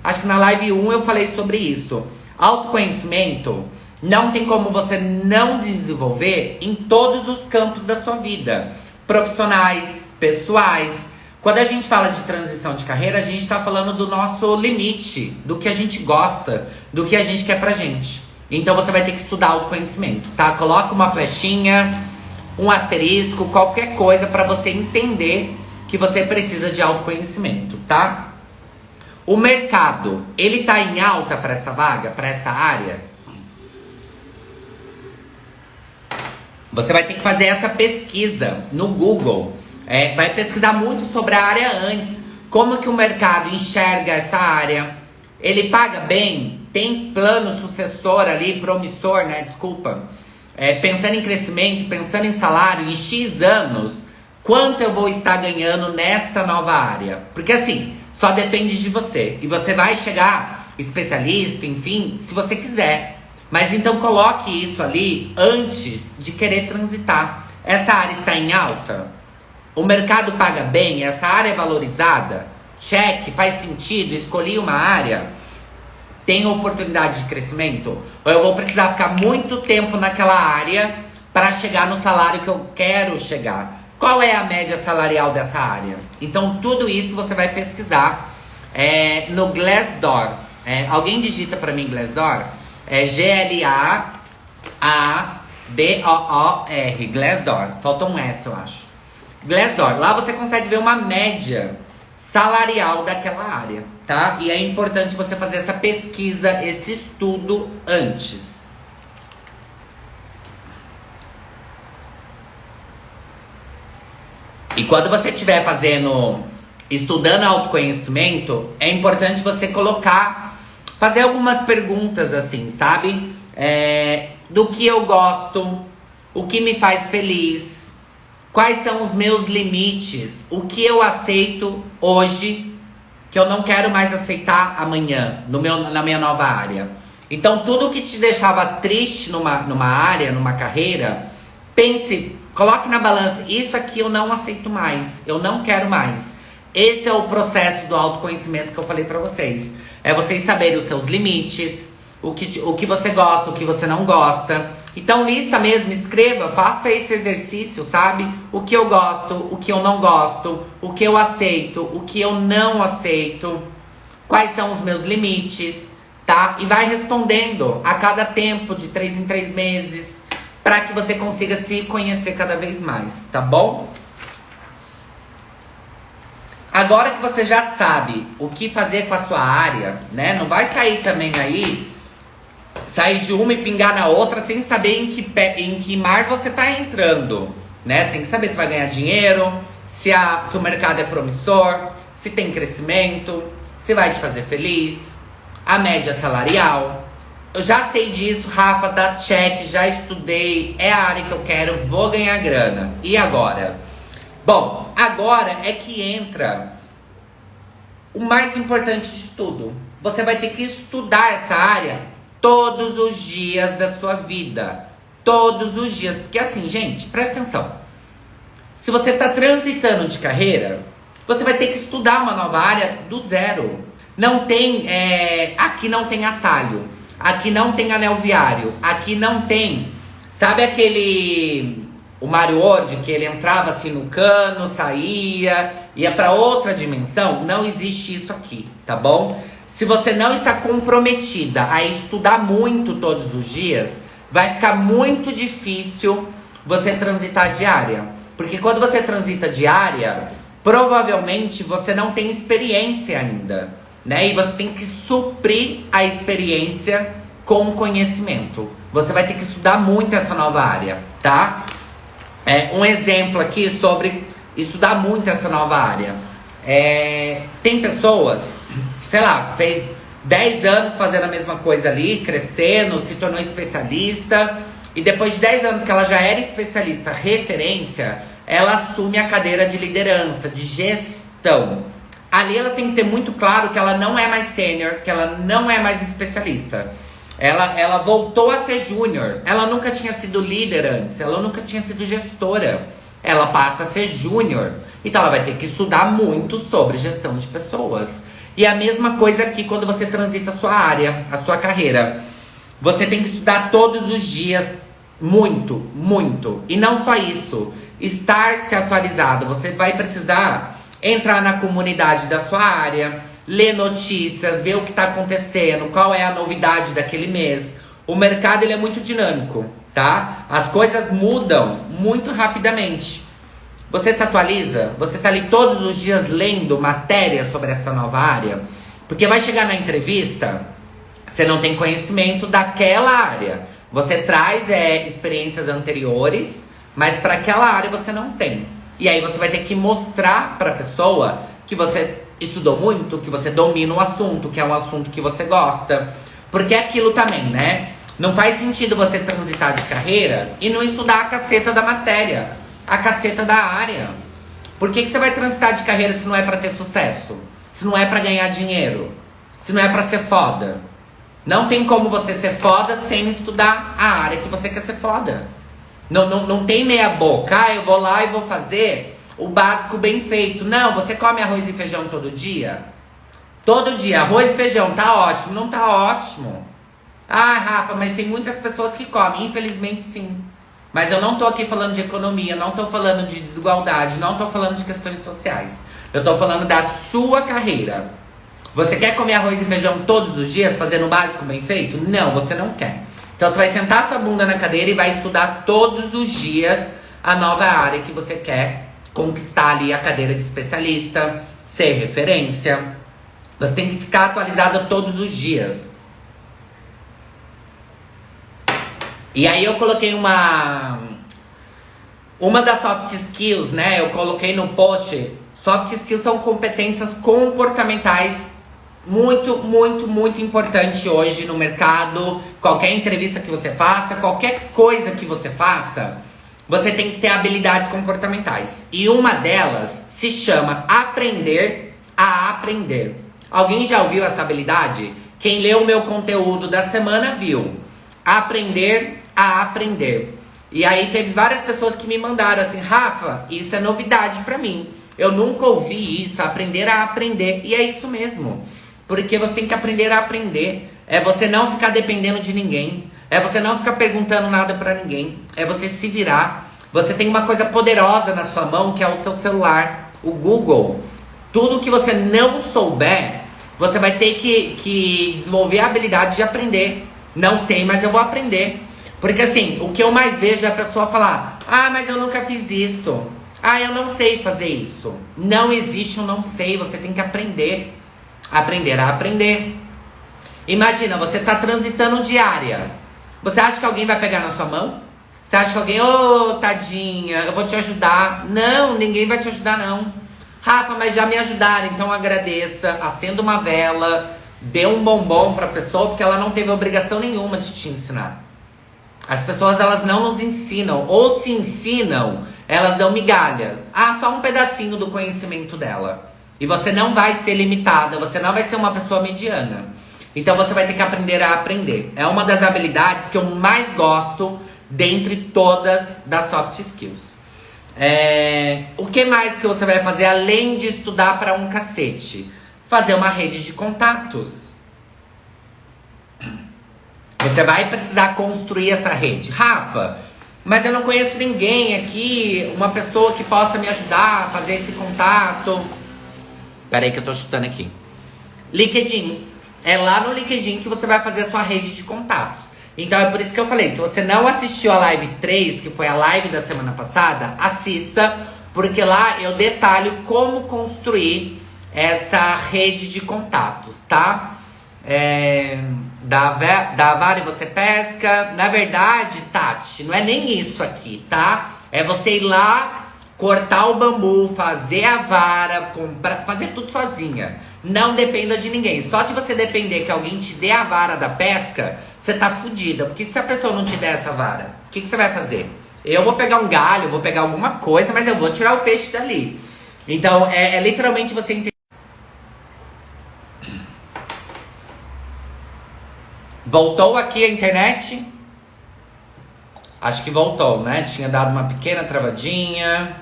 acho que na live 1 eu falei sobre isso. Autoconhecimento não tem como você não desenvolver em todos os campos da sua vida. Profissionais, pessoais. Quando a gente fala de transição de carreira, a gente tá falando do nosso limite, do que a gente gosta, do que a gente quer pra gente. Então você vai ter que estudar autoconhecimento, tá? Coloca uma flechinha, um asterisco, qualquer coisa pra você entender que você precisa de autoconhecimento, tá? O mercado, ele tá em alta pra essa vaga, pra essa área? Você vai ter que fazer essa pesquisa no Google. Vai pesquisar muito sobre a área antes. Como que o mercado enxerga essa área? Ele paga bem? Tem plano sucessor ali, promissor, né? Desculpa. Pensando em crescimento, pensando em salário, em X anos, quanto eu vou estar ganhando nesta nova área? Porque assim, só depende de você. E você vai chegar especialista, enfim, se você quiser. Mas então coloque isso ali antes de querer transitar. Essa área está em alta? O mercado paga bem? Essa área é valorizada? Check, faz sentido? Escolhi uma área? Tem oportunidade de crescimento? Ou eu vou precisar ficar muito tempo naquela área para chegar no salário que eu quero chegar? Qual é a média salarial dessa área? Então tudo isso você vai pesquisar no Glassdoor. Alguém digita para mim Glassdoor? Glassdoor. Glassdoor. Faltou um S, eu acho. Glassdoor. Lá você consegue ver uma média salarial daquela área, tá? E é importante você fazer essa pesquisa, esse estudo antes. E quando você estiver estudando autoconhecimento, é importante você fazer algumas perguntas assim, sabe? Do que eu gosto, o que me faz feliz, quais são os meus limites, o que eu aceito hoje, que eu não quero mais aceitar amanhã, na minha nova área. Então, tudo que te deixava triste numa área, numa carreira, pense, coloque na balança, isso aqui eu não aceito mais, eu não quero mais. Esse é o processo do autoconhecimento que eu falei pra vocês. É vocês saberem os seus limites, o que você gosta, o que você não gosta. Então lista mesmo, escreva, faça esse exercício, sabe? O que eu gosto, o que eu não gosto, o que eu aceito, o que eu não aceito, quais são os meus limites, tá? E vai respondendo a cada tempo, de 3 em 3 meses, para que você consiga se conhecer cada vez mais, tá bom? Agora que você já sabe o que fazer com a sua área, né? Não vai sair também sair de uma e pingar na outra sem saber em que mar você tá entrando, né? Você tem que saber se vai ganhar dinheiro, se o mercado é promissor, se tem crescimento, se vai te fazer feliz, a média salarial. Eu já sei disso, Rafa, dá check, já estudei, é a área que eu quero, vou ganhar grana. E agora? Bom, agora é que entra o mais importante de tudo. Você vai ter que estudar essa área todos os dias da sua vida. Todos os dias. Porque assim, gente, presta atenção. Se você está transitando de carreira, você vai ter que estudar uma nova área do zero. Não tem, aqui não tem atalho. Aqui não tem anel viário. Aqui não tem, sabe o Mario World, que ele entrava assim no cano, saía, ia para outra dimensão? Não existe isso aqui, tá bom? Se você não está comprometida a estudar muito todos os dias, vai ficar muito difícil você transitar de área. Porque quando você transita de área, provavelmente você não tem experiência ainda, né? E você tem que suprir a experiência com conhecimento. Você vai ter que estudar muito essa nova área, tá? Um exemplo aqui sobre estudar muito essa nova área. Tem pessoas que, sei lá, fez 10 anos fazendo a mesma coisa ali, crescendo, se tornou especialista. E depois de 10 anos que ela já era especialista, referência, ela assume a cadeira de liderança, de gestão. Ali ela tem que ter muito claro que ela não é mais sênior, que ela não é mais especialista. Ela voltou a ser júnior. Ela nunca tinha sido líder antes, ela nunca tinha sido gestora. Ela passa a ser júnior. Então ela vai ter que estudar muito sobre gestão de pessoas. E a mesma coisa aqui quando você transita a sua área, a sua carreira. Você tem que estudar todos os dias, muito, muito. E não só isso, estar se atualizado. Você vai precisar entrar na comunidade da sua área, ler notícias, ver o que está acontecendo, qual é a novidade daquele mês. O mercado ele é muito dinâmico, tá? As coisas mudam muito rapidamente. Você se atualiza? Você tá ali todos os dias lendo matéria sobre essa nova área? Porque vai chegar na entrevista, você não tem conhecimento daquela área. Você traz experiências anteriores, mas para aquela área você não tem. E aí você vai ter que mostrar para a pessoa que você estudou muito, que você domina o assunto, que é um assunto que você gosta. Porque é aquilo também, né? Não faz sentido você transitar de carreira e não estudar a caceta da matéria, a caceta da área. Por que você vai transitar de carreira se não é pra ter sucesso? Se não é pra ganhar dinheiro? Se não é pra ser foda? Não tem como você ser foda sem estudar a área que você quer ser foda. Não tem meia boca. Eu vou lá e vou fazer o básico bem feito. Não, você come arroz e feijão todo dia? Todo dia, arroz e feijão, tá ótimo. Não tá ótimo. Ah, Rafa, mas tem muitas pessoas que comem. Infelizmente, sim. Mas eu não tô aqui falando de economia, não tô falando de desigualdade, não tô falando de questões sociais. Eu tô falando da sua carreira. Você quer comer arroz e feijão todos os dias, fazendo o básico bem feito? Não, você não quer. Então você vai sentar sua bunda na cadeira e vai estudar todos os dias a nova área que você quer conquistar ali a cadeira de especialista, ser referência. Você tem que ficar atualizada todos os dias. E aí eu coloquei uma das soft skills, né? Eu coloquei no post. Soft skills são competências comportamentais muito, muito, muito importante hoje no mercado. Qualquer entrevista que você faça, qualquer coisa que você faça, você tem que ter habilidades comportamentais. E uma delas se chama aprender a aprender. Alguém já ouviu essa habilidade? Quem leu o meu conteúdo da semana viu. Aprender a aprender. E aí teve várias pessoas que me mandaram assim: Rafa, isso é novidade pra mim. Eu nunca ouvi isso, aprender a aprender. E é isso mesmo. Porque você tem que aprender a aprender. É você não ficar dependendo de ninguém. É você não ficar perguntando nada pra ninguém. É você se virar. Você tem uma coisa poderosa na sua mão, que é o seu celular, o Google. Tudo que você não souber, você vai ter que desenvolver a habilidade de aprender. Não sei, mas eu vou aprender. Porque assim, o que eu mais vejo é a pessoa falar: ah, mas eu nunca fiz isso. Ah, eu não sei fazer isso. Não existe um não sei, você tem que aprender. Aprender a aprender. Imagina, você tá transitando de área. Você acha que alguém vai pegar na sua mão? Você acha que alguém, ô, tadinha, eu vou te ajudar? Não, ninguém vai te ajudar não. Rafa, mas já me ajudaram, então agradeça, acenda uma vela, dê um bombom pra pessoa, porque ela não teve obrigação nenhuma de te ensinar. As pessoas, elas não nos ensinam, ou se ensinam, elas dão migalhas. Ah, só um pedacinho do conhecimento dela. E você não vai ser limitada, você não vai ser uma pessoa mediana. Então você vai ter que aprender a aprender. É uma das habilidades que eu mais gosto dentre todas das soft skills. O que mais que você vai fazer além de estudar para um cacete? Fazer uma rede de contatos. Você vai precisar construir essa rede. Rafa, mas eu não conheço ninguém aqui, uma pessoa que possa me ajudar a fazer esse contato. Peraí que eu tô chutando aqui. LinkedIn. É lá no LinkedIn que você vai fazer a sua rede de contatos. Então é por isso que eu falei, se você não assistiu a live 3, que foi a live da semana passada, assista, porque lá eu detalho como construir essa rede de contatos, tá? Da vara você pesca. Na verdade, Tati, não é nem isso aqui, tá? É você ir lá, cortar o bambu, fazer a vara, fazer tudo sozinha. Não dependa de ninguém. Só de você depender que alguém te dê a vara da pesca, você tá fudida. Porque se a pessoa não te der essa vara, o que você vai fazer? Eu vou pegar um galho, vou pegar alguma coisa, mas eu vou tirar o peixe dali. Então, é literalmente você entender. Voltou aqui a internet? Acho que voltou, né? Tinha dado uma pequena travadinha.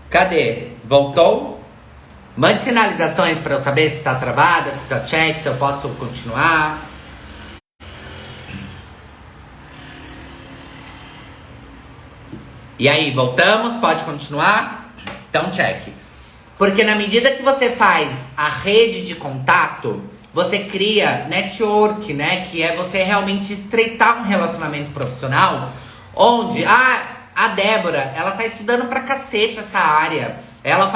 Cadê? Voltou? Mande sinalizações para eu saber se tá travada, se tá check, se eu posso continuar. E aí, voltamos? Pode continuar? Então, check. Porque na medida que você faz a rede de contato, você cria network, né? Que é você realmente estreitar um relacionamento profissional. Onde, a Débora, ela tá estudando pra cacete essa área. Ela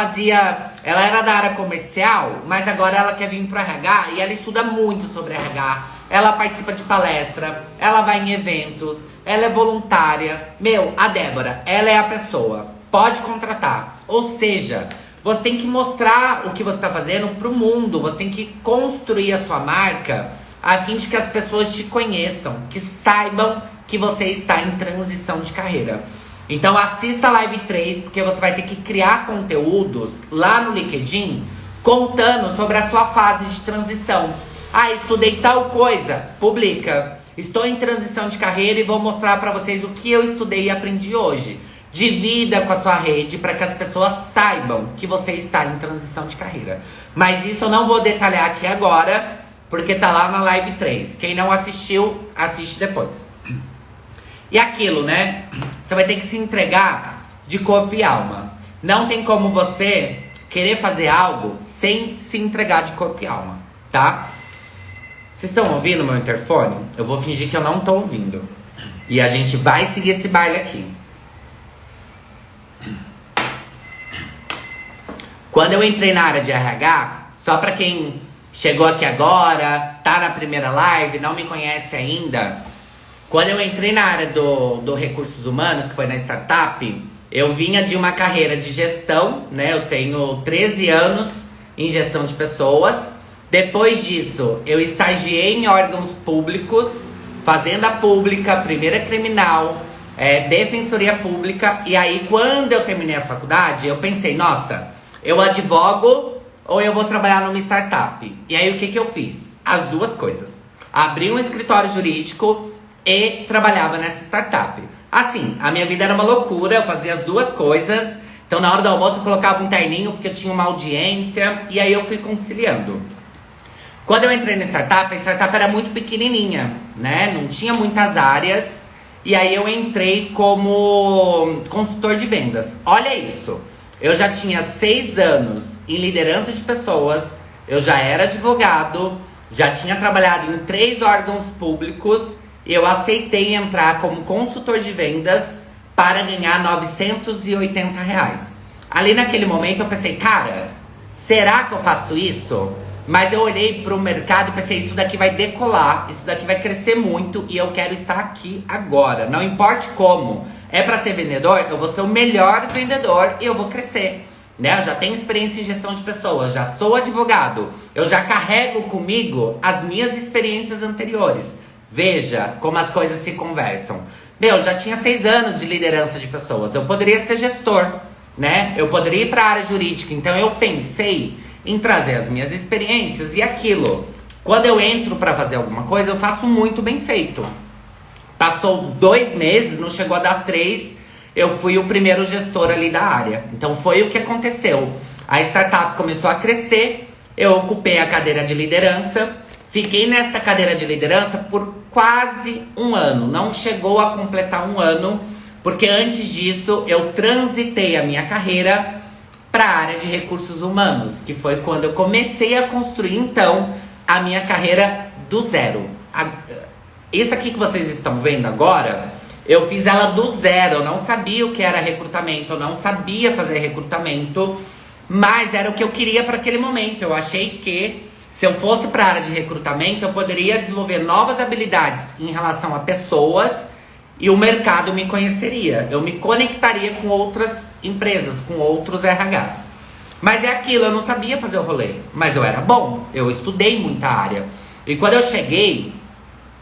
era da área comercial, mas agora ela quer vir pro RH e ela estuda muito sobre RH. Ela participa de palestra, ela vai em eventos, ela é voluntária. A Débora, ela é a pessoa. Pode contratar. Ou seja, você tem que mostrar o que você tá fazendo pro mundo. Você tem que construir a sua marca a fim de que as pessoas te conheçam, que saibam que você está em transição de carreira. Então assista a live 3, porque você vai ter que criar conteúdos lá no LinkedIn contando sobre a sua fase de transição. Estudei tal coisa, publica. Estou em transição de carreira e vou mostrar para vocês o que eu estudei e aprendi hoje. Divida com a sua rede para que as pessoas saibam que você está em transição de carreira. Mas isso eu não vou detalhar aqui agora, porque tá lá na live 3. Quem não assistiu, assiste depois. E aquilo, né? Você vai ter que se entregar de corpo e alma. Não tem como você querer fazer algo sem se entregar de corpo e alma, tá? Vocês estão ouvindo meu interfone? Eu vou fingir que eu não tô ouvindo. E a gente vai seguir esse baile aqui. Quando eu entrei na área de RH, só pra quem chegou aqui agora, tá na primeira live, não me conhece ainda... Quando eu entrei na área do recursos humanos, que foi na startup, eu vinha de uma carreira de gestão, né? Eu tenho 13 anos em gestão de pessoas. Depois disso, eu estagiei em órgãos públicos, Fazenda Pública, Primeira Criminal, Defensoria Pública. E aí, quando eu terminei a faculdade, eu pensei, nossa, eu advogo ou eu vou trabalhar numa startup? E aí, o que eu fiz? As duas coisas. Abri um escritório jurídico e trabalhava nessa startup. Assim, a minha vida era uma loucura, eu fazia as duas coisas. Então na hora do almoço eu colocava um terninho porque eu tinha uma audiência. E aí eu fui conciliando. Quando eu entrei na startup, a startup era muito pequenininha, né? Não tinha muitas áreas. E aí eu entrei como consultor de vendas. Olha isso, eu já tinha 6 anos em liderança de pessoas. Eu já era advogado, já tinha trabalhado em 3 órgãos públicos. Eu aceitei entrar como consultor de vendas para ganhar R$980. Ali naquele momento eu pensei, cara, será que eu faço isso? Mas eu olhei para o mercado e pensei, isso daqui vai decolar, isso daqui vai crescer muito e eu quero estar aqui agora. Não importe como. É para ser vendedor, eu vou ser o melhor vendedor e eu vou crescer. né? Eu já tenho experiência em gestão de pessoas, já sou advogado. Eu já carrego comigo as minhas experiências anteriores. Veja como as coisas se conversam. Eu já tinha 6 anos de liderança de pessoas. Eu poderia ser gestor, né? Eu poderia ir para a área jurídica. Então eu pensei em trazer as minhas experiências e aquilo. Quando eu entro para fazer alguma coisa, eu faço muito bem feito. Passou 2 meses, não chegou a dar 3, eu fui o primeiro gestor ali da área. Então foi o que aconteceu. A startup começou a crescer, eu ocupei a cadeira de liderança, fiquei nesta cadeira de liderança por quase 1 ano. Não chegou a completar 1 ano, porque antes disso eu transitei a minha carreira para a área de recursos humanos, que foi quando eu comecei a construir então a minha carreira do zero. Isso aqui que vocês estão vendo agora, eu fiz ela do zero. Eu não sabia o que era recrutamento, eu não sabia fazer recrutamento, mas era o que eu queria para aquele momento. Eu achei que se eu fosse para a área de recrutamento, eu poderia desenvolver novas habilidades em relação a pessoas e o mercado me conheceria. Eu me conectaria com outras empresas, com outros RHs. Mas é aquilo, eu não sabia fazer o rolê, mas eu era bom, eu estudei muita área. E quando eu cheguei,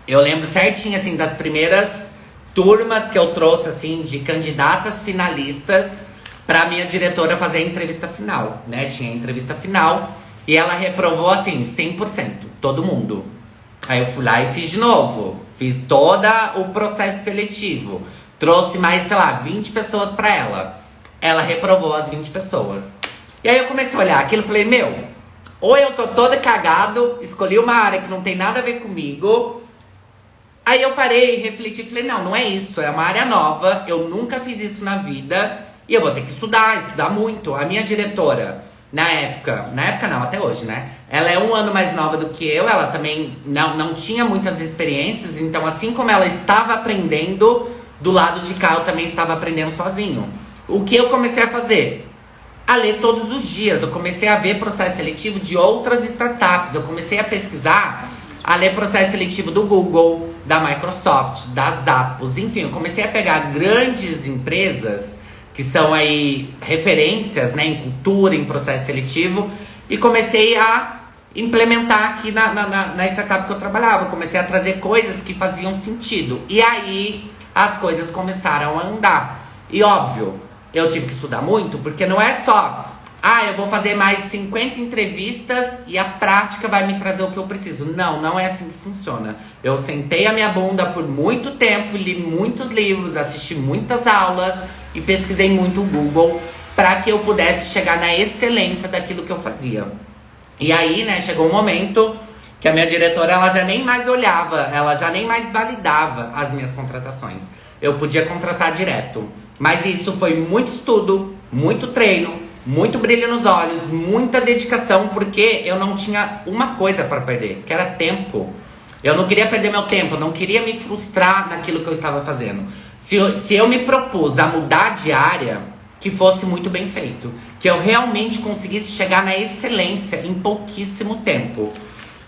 eu lembro certinho, assim, das primeiras turmas que eu trouxe, assim, de candidatas finalistas pra minha diretora fazer a entrevista final, né? Tinha a entrevista final e ela reprovou, assim, 100%, todo mundo. Aí eu fui lá e fiz de novo, fiz todo o processo seletivo. Trouxe mais, sei lá, 20 pessoas pra ela. Ela reprovou as 20 pessoas. E aí eu comecei a olhar aquilo e falei, meu, ou eu tô toda cagado, escolhi uma área que não tem nada a ver comigo. Aí eu parei, refleti e falei, não, não é isso, é uma área nova, eu nunca fiz isso na vida e eu vou ter que estudar muito. A minha diretora, na época não, até hoje, né? Ela é 1 ano mais nova do que eu, ela também não tinha muitas experiências, então assim como ela estava aprendendo, do lado de cá eu também estava aprendendo sozinho. O que eu comecei a fazer? A ler todos os dias. Eu comecei a ver processo seletivo de outras startups. Eu comecei a pesquisar, a ler processo seletivo do Google, da Microsoft, da Zappos. Enfim, eu comecei a pegar grandes empresas que são aí referências, né, em cultura, em processo seletivo, e comecei a implementar aqui na startup que eu trabalhava. Eu comecei a trazer coisas que faziam sentido. E aí as coisas começaram a andar. E óbvio, eu tive que estudar muito, porque não é só, eu vou fazer mais 50 entrevistas e a prática vai me trazer o que eu preciso. Não, não é assim que funciona. Eu sentei a minha bunda por muito tempo, li muitos livros, assisti muitas aulas e pesquisei muito o Google para que eu pudesse chegar na excelência daquilo que eu fazia. E aí, né, chegou um momento que a minha diretora, ela já nem mais olhava, ela já nem mais validava as minhas contratações. Eu podia contratar direto. Mas isso foi muito estudo, muito treino, muito brilho nos olhos, muita dedicação, porque eu não tinha uma coisa para perder, que era tempo. Eu não queria perder meu tempo, eu não queria me frustrar naquilo que eu estava fazendo. Se eu me propus a mudar de área, que fosse muito bem feito. Que eu realmente conseguisse chegar na excelência em pouquíssimo tempo.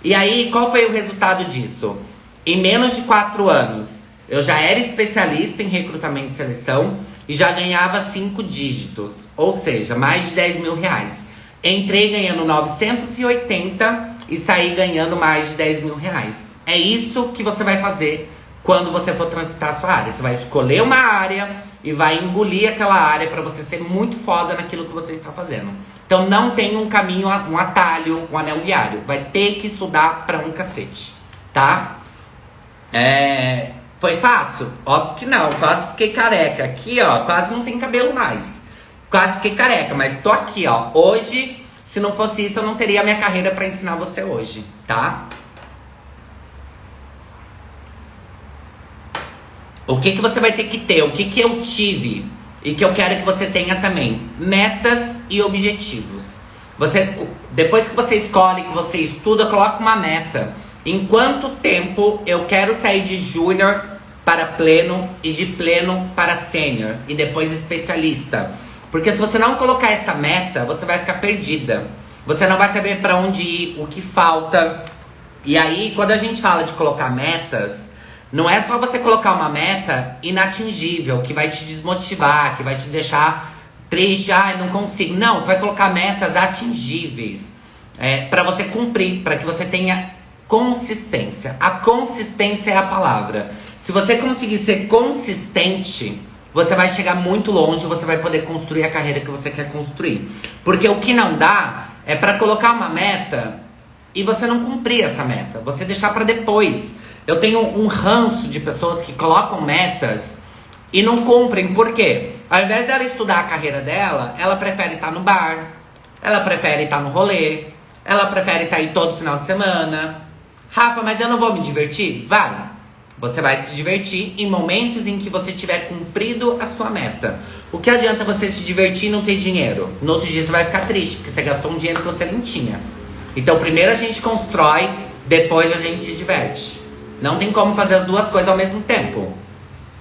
E aí, qual foi o resultado disso? Em menos de 4 anos, eu já era especialista em recrutamento e seleção e já ganhava 5 dígitos, ou seja, mais de 10 mil reais. Entrei ganhando 980 e saí ganhando mais de 10 mil reais. É isso que você vai fazer quando você for transitar a sua área. Você vai escolher uma área e vai engolir aquela área para você ser muito foda naquilo que você está fazendo. Então não tem um caminho, um atalho, um anel viário. Vai ter que estudar pra um cacete, tá? Foi fácil? Óbvio que não, quase fiquei careca. Aqui, ó, quase não tem cabelo mais. Quase fiquei careca, mas tô aqui, ó. Hoje, se não fosse isso, eu não teria a minha carreira pra ensinar você hoje, tá? O que você vai ter que ter? O que eu tive e que eu quero que você tenha também? Metas e objetivos. Depois que você escolhe, que você estuda, coloca uma meta. Em quanto tempo eu quero sair de júnior para pleno e de pleno para sênior e depois especialista? Porque se você não colocar essa meta, você vai ficar perdida. Você não vai saber para onde ir, o que falta. E aí, quando a gente fala de colocar metas, não é só você colocar uma meta inatingível, que vai te desmotivar, que vai te deixar triste, ai, não consigo. Não, você vai colocar metas atingíveis para você cumprir, para que você tenha consistência. A consistência é a palavra. Se você conseguir ser consistente, você vai chegar muito longe, você vai poder construir a carreira que você quer construir. Porque o que não dá é para colocar uma meta e você não cumprir essa meta, você deixar para depois. Eu tenho um ranço de pessoas que colocam metas e não cumprem. Por quê? Ao invés dela estudar a carreira dela, ela prefere estar no bar, ela prefere estar no rolê, ela prefere sair todo final de semana. Rafa, mas eu não vou me divertir? Vai! Você vai se divertir em momentos em que você tiver cumprido a sua meta. O que adianta você se divertir e não ter dinheiro? No outro dia você vai ficar triste, porque você gastou um dinheiro que você nem tinha. Então primeiro a gente constrói, depois a gente se diverte. Não tem como fazer as duas coisas ao mesmo tempo.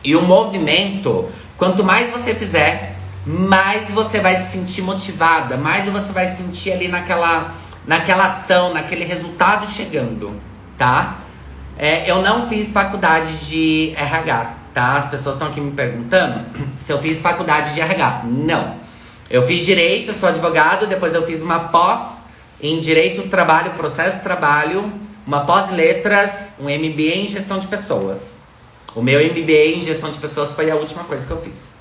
E o movimento, quanto mais você fizer, mais você vai se sentir motivada, mais você vai sentir ali naquela ação, naquele resultado chegando, tá? Eu não fiz faculdade de RH, tá? As pessoas estão aqui me perguntando se eu fiz faculdade de RH. Não. Eu fiz Direito, sou advogado, depois eu fiz uma pós em Direito do Trabalho, Processo do Trabalho, uma pós em Letras, um MBA em Gestão de Pessoas. O meu MBA em Gestão de Pessoas foi a última coisa que eu fiz.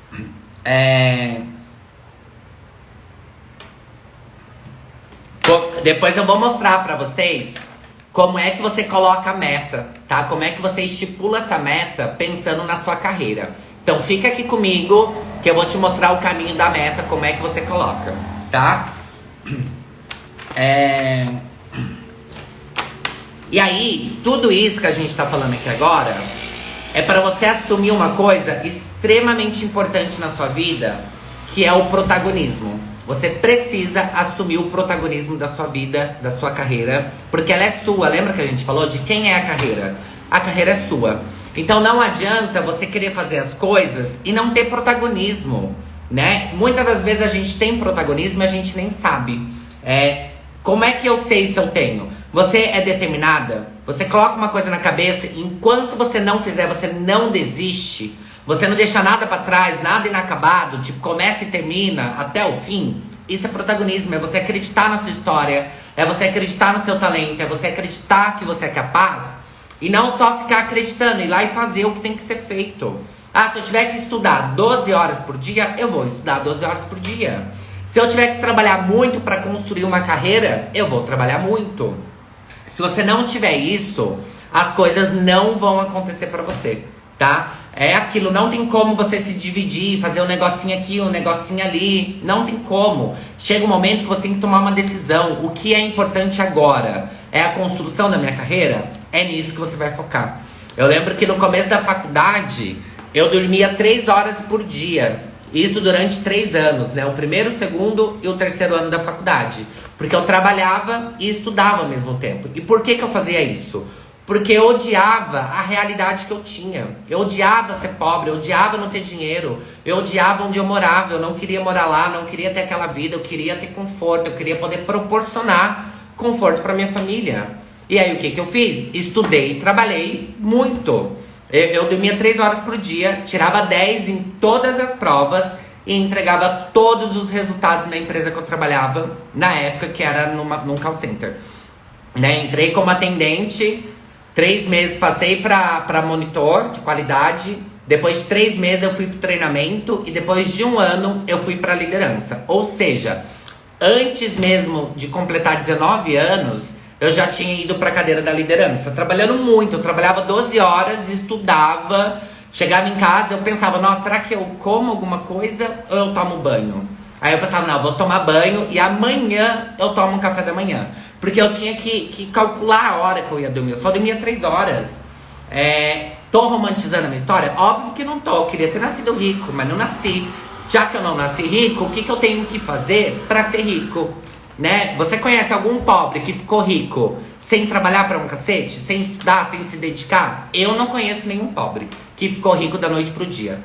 Depois eu vou mostrar pra vocês como é que você coloca a meta, tá? Como é que você estipula essa meta pensando na sua carreira. Então fica aqui comigo que eu vou te mostrar o caminho da meta, como é que você coloca, tá? E aí, tudo isso que a gente tá falando aqui agora é para você assumir uma coisa extremamente importante na sua vida, que é o protagonismo. Você precisa assumir o protagonismo da sua vida, da sua carreira, porque ela é sua. Lembra que a gente falou de quem é a carreira? A carreira é sua. Então não adianta você querer fazer as coisas e não ter protagonismo, né? Muitas das vezes a gente tem protagonismo e a gente nem sabe. Como é que eu sei se eu tenho? Você é determinada? Você coloca uma coisa na cabeça, enquanto você não fizer, você não desiste. Você não deixa nada pra trás, nada inacabado, tipo, começa e termina até o fim. Isso é protagonismo, é você acreditar na sua história, é você acreditar no seu talento, é você acreditar que você é capaz e não só ficar acreditando, ir lá e fazer o que tem que ser feito. Ah, se eu tiver que estudar 12 horas por dia, eu vou estudar 12 horas por dia. Se eu tiver que trabalhar muito pra construir uma carreira, eu vou trabalhar muito. Se você não tiver isso, as coisas não vão acontecer pra você, tá? É aquilo, não tem como você se dividir, fazer um negocinho aqui, um negocinho ali. Não tem como. Chega um momento que você tem que tomar uma decisão. O que é importante agora? É a construção da minha carreira? É nisso que você vai focar. Eu lembro que no começo da faculdade, eu dormia 3 horas por dia. Isso durante 3 anos, né? O primeiro, o segundo e o terceiro ano da faculdade. Porque eu trabalhava e estudava ao mesmo tempo. E por que eu fazia isso? Porque eu odiava a realidade que eu tinha. Eu odiava ser pobre, eu odiava não ter dinheiro. Eu odiava onde eu morava, eu não queria morar lá, não queria ter aquela vida. Eu queria ter conforto, eu queria poder proporcionar conforto para minha família. E aí o que eu fiz? Estudei, trabalhei muito. Eu dormia 3 horas por dia, tirava 10 em todas as provas e entregava todos os resultados na empresa que eu trabalhava, na época que era num call center. Né? Entrei como atendente, 3 meses passei para monitor de qualidade. Depois de 3 meses eu fui pro treinamento. E depois de 1 ano eu fui pra liderança. Ou seja, antes mesmo de completar 19 anos, eu já tinha ido pra cadeira da liderança. Trabalhando muito, eu trabalhava 12 horas, estudava. Chegava em casa, eu pensava, nossa, será que eu como alguma coisa ou eu tomo banho? Aí eu pensava, não, eu vou tomar banho e amanhã eu tomo um café da manhã. Porque eu tinha que calcular a hora que eu ia dormir. Eu só dormia 3 horas. Tô romantizando a minha história? Óbvio que não tô. Eu queria ter nascido rico, mas não nasci. Já que eu não nasci rico, o que eu tenho que fazer pra ser rico? Né? Você conhece algum pobre que ficou rico sem trabalhar pra um cacete? Sem estudar, sem se dedicar? Eu não conheço nenhum pobre que ficou rico da noite pro dia.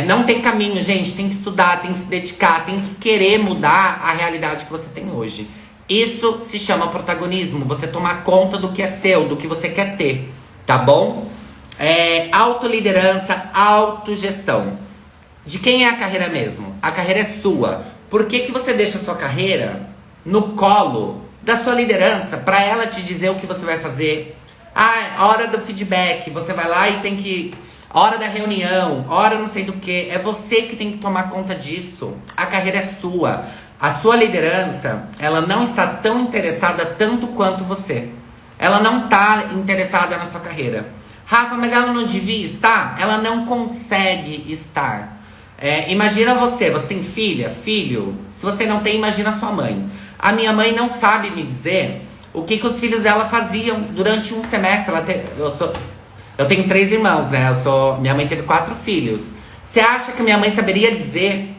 Não tem caminho, gente. Tem que estudar, tem que se dedicar, tem que querer mudar a realidade que você tem hoje. Isso se chama protagonismo, você tomar conta do que é seu, do que você quer ter, tá bom? Autoliderança, autogestão. de quem é a carreira mesmo? A carreira é sua. Por que que você deixa a sua carreira no colo da sua liderança para ela te dizer o que você vai fazer? Ah, hora do feedback, você vai lá e tem que... hora da reunião, hora não sei do que. É você que tem que tomar conta disso. A carreira é sua. A sua liderança, ela não está tão interessada tanto quanto você. Ela não está interessada na sua carreira. Rafa, mas ela não devia estar? Ela não consegue estar. Imagina você tem filha, filho. Se você não tem, imagina sua mãe. A minha mãe não sabe me dizer o que os filhos dela faziam durante um semestre. Eu tenho 3 irmãos, né? Minha mãe teve 4 filhos. Você acha que minha mãe saberia dizer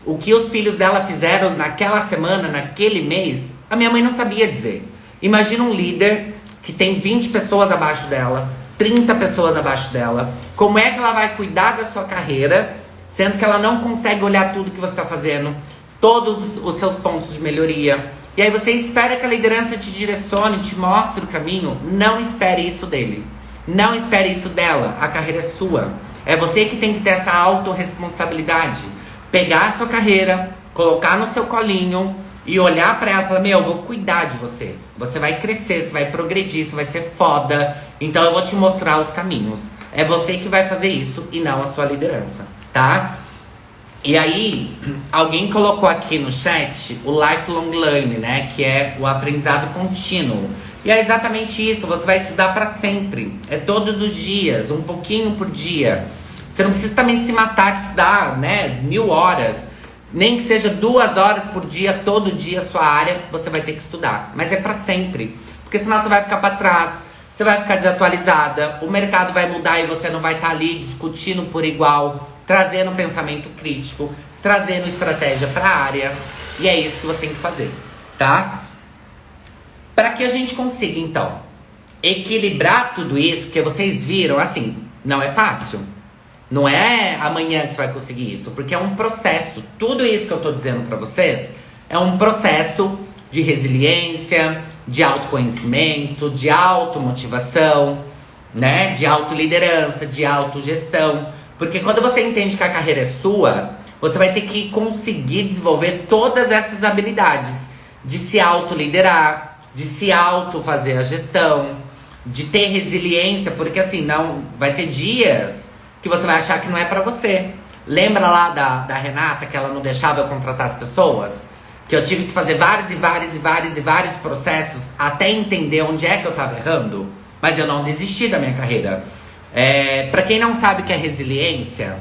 o que os filhos dela fizeram naquela semana, naquele mês? A minha mãe não sabia dizer. Imagina um líder que tem 20 pessoas abaixo dela, 30 pessoas abaixo dela. Como é que ela vai cuidar da sua carreira, sendo que ela não consegue olhar tudo que você está fazendo, todos os seus pontos de melhoria? E aí você espera que a liderança te direcione, te mostre o caminho? Não espere isso dele. Não espere isso dela. A carreira é sua. É você que tem que ter essa autorresponsabilidade. Pegar a sua carreira, colocar no seu colinho e olhar pra ela e falar: eu vou cuidar de você. Você vai crescer, você vai progredir, você vai ser foda. Então eu vou te mostrar os caminhos. É você que vai fazer isso e não a sua liderança, tá? E aí, alguém colocou aqui no chat o lifelong learning, né? Que é o aprendizado contínuo. E é exatamente isso, você vai estudar pra sempre. É todos os dias, um pouquinho por dia. Você não precisa também se matar de estudar, né? 1000 horas. Nem que seja 2 horas por dia, todo dia a sua área, você vai ter que estudar. Mas é pra sempre. Porque senão você vai ficar pra trás, você vai ficar desatualizada, o mercado vai mudar e você não vai estar ali discutindo por igual, trazendo pensamento crítico, trazendo estratégia pra área. E é isso que você tem que fazer, tá? Para que a gente consiga, então, equilibrar tudo isso, porque vocês viram, assim, não é fácil. Não é amanhã que você vai conseguir isso, porque é um processo. Tudo isso que eu tô dizendo para vocês é um processo de resiliência, de autoconhecimento, de automotivação, né? De autoliderança, de autogestão. Porque quando você entende que a carreira é sua, você vai ter que conseguir desenvolver todas essas habilidades de se autoliderar, de se fazer a gestão, de ter resiliência, porque assim, não vai ter dias que você vai achar que não é pra você. Lembra lá da Renata, que ela não deixava eu contratar as pessoas? Que eu tive que fazer vários processos até entender onde é que eu tava errando? Mas eu não desisti da minha carreira. Pra quem não sabe o que é resiliência,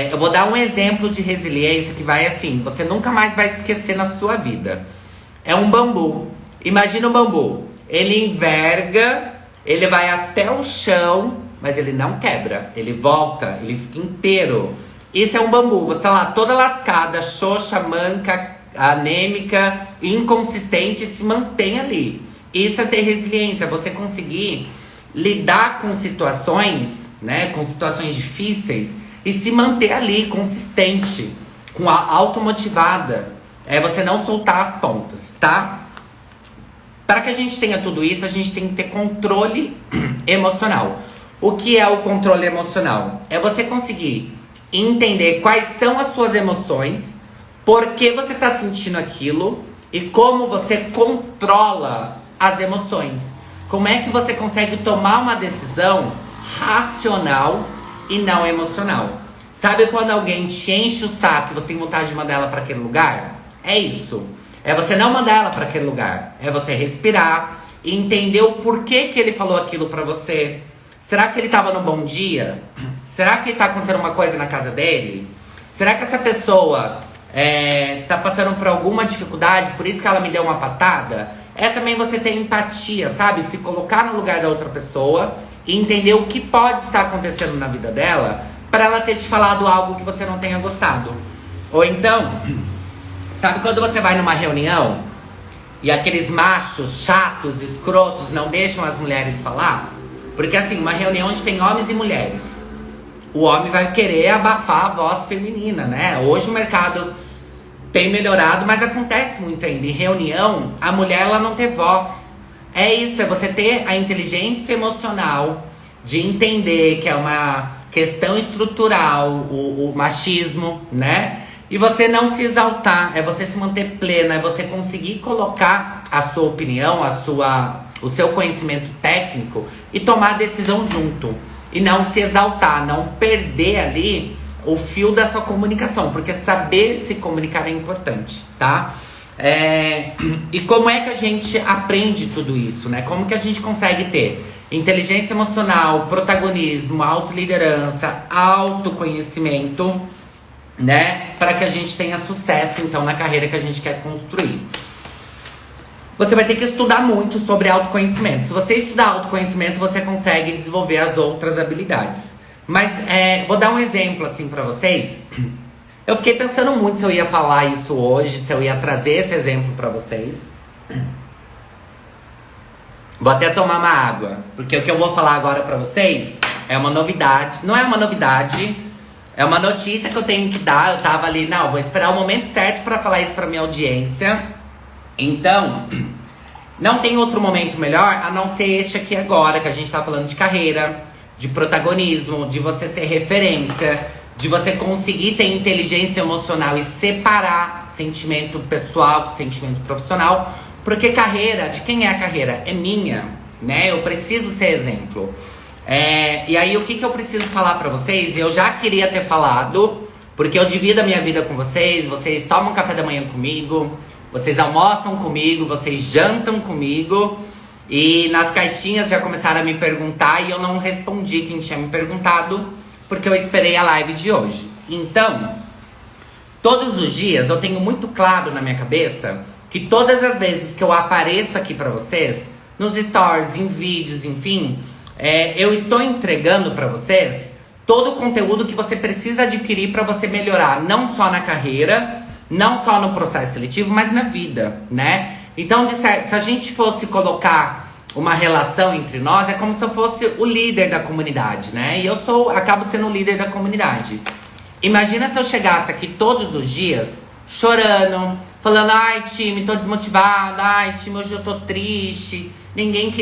eu vou dar um exemplo de resiliência que vai assim, você nunca mais vai esquecer na sua vida. É um bambu. Imagina um bambu. Ele enverga, ele vai até o chão, mas ele não quebra. Ele volta, ele fica inteiro. Isso é um bambu. Você tá lá toda lascada, xoxa, manca, anêmica, inconsistente, e se mantém ali. Isso é ter resiliência. Você conseguir lidar com situações, né? Com situações difíceis e se manter ali, consistente, com a automotivada. É você não soltar as pontas, tá? Para que a gente tenha tudo isso, a gente tem que ter controle emocional. O que é o controle emocional? É você conseguir entender quais são as suas emoções, por que você está sentindo aquilo e como você controla as emoções. Como é que você consegue tomar uma decisão racional e não emocional. Sabe quando alguém te enche o saco e você tem vontade de mandar ela para aquele lugar? É isso. É você não mandar ela para aquele lugar. É você respirar e entender o porquê que ele falou aquilo para você. Será que ele tava no bom dia? Será que tá acontecendo uma coisa na casa dele? Será que essa pessoa tá passando por alguma dificuldade, por isso que ela me deu uma patada? É também você ter empatia, sabe? Se colocar no lugar da outra pessoa e entender o que pode estar acontecendo na vida dela para ela ter te falado algo que você não tenha gostado. Ou então, sabe quando você vai numa reunião e aqueles machos chatos, escrotos, não deixam as mulheres falar? Porque assim, uma reunião onde tem homens e mulheres, o homem vai querer abafar a voz feminina, né? Hoje o mercado tem melhorado, mas acontece muito ainda. Em reunião, a mulher ela não tem voz. É isso, é você ter a inteligência emocional de entender que questão estrutural, o machismo, né? E você não se exaltar, é você se manter plena, é você conseguir colocar a sua opinião, o seu conhecimento técnico e tomar a decisão junto. E não se exaltar, não perder ali o fio da sua comunicação, porque saber se comunicar é importante, tá? E como é que a gente aprende tudo isso, né? Como que a gente consegue ter inteligência emocional, protagonismo, autoliderança, autoconhecimento, né? Para que a gente tenha sucesso, então, na carreira que a gente quer construir. Você vai ter que estudar muito sobre autoconhecimento. Se você estudar autoconhecimento, você consegue desenvolver as outras habilidades. Mas vou dar um exemplo assim pra vocês. Eu fiquei pensando muito se eu ia falar isso hoje, se eu ia trazer esse exemplo pra vocês. Vou até tomar uma água, porque o que eu vou falar agora pra vocês é uma novidade. Não é uma novidade, é uma notícia que eu tenho que dar. Eu tava ali, não, vou esperar o momento certo pra falar isso pra minha audiência. Então, não tem outro momento melhor a não ser este aqui agora, que a gente tá falando de carreira, de protagonismo, de você ser referência, de você conseguir ter inteligência emocional e separar sentimento pessoal com sentimento profissional. Porque carreira, de quem é a carreira? É minha, né? Eu preciso ser exemplo. E aí, o que eu preciso falar pra vocês? Eu já queria ter falado, porque eu divido a minha vida com vocês. Vocês tomam café da manhã comigo, vocês almoçam comigo, vocês jantam comigo. E nas caixinhas já começaram a me perguntar e eu não respondi quem tinha me perguntado, porque eu esperei a live de hoje. Então, todos os dias eu tenho muito claro na minha cabeça que todas as vezes que eu apareço aqui pra vocês, nos stories, em vídeos, enfim, eu estou entregando pra vocês todo o conteúdo que você precisa adquirir pra você melhorar, não só na carreira, não só no processo seletivo, mas na vida, né? Então, se a gente fosse colocar uma relação entre nós, é como se eu fosse o líder da comunidade, né? E eu acabo sendo o líder da comunidade. Imagina se eu chegasse aqui todos os dias chorando, falando: ai, time, tô desmotivada, ai, time, hoje eu tô triste. Ninguém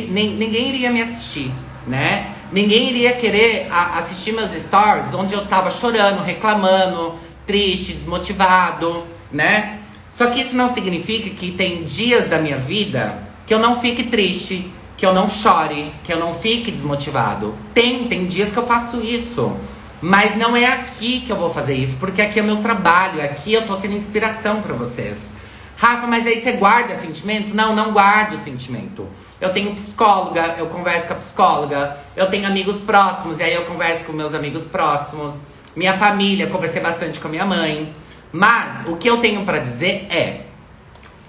iria me assistir, né? Ninguém iria querer assistir meus stories onde eu tava chorando, reclamando, triste, desmotivado, né? Só que isso não significa que tem dias da minha vida que eu não fique triste, que eu não chore, que eu não fique desmotivado. Tem dias que eu faço isso. Mas não é aqui que eu vou fazer isso, porque aqui é meu trabalho, aqui eu tô sendo inspiração pra vocês. Rafa, mas aí você guarda sentimento? Não, não guardo sentimento. Eu tenho psicóloga, eu converso com a psicóloga. Eu tenho amigos próximos, e aí eu converso com meus amigos próximos. Minha família, conversei bastante com a minha mãe. Mas o que eu tenho pra dizer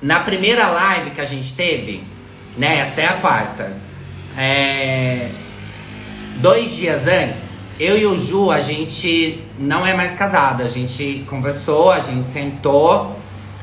na primeira live que a gente teve, né, esta é a quarta, 2 dias antes, eu e o Ju, a gente não é mais casado. A gente conversou, a gente sentou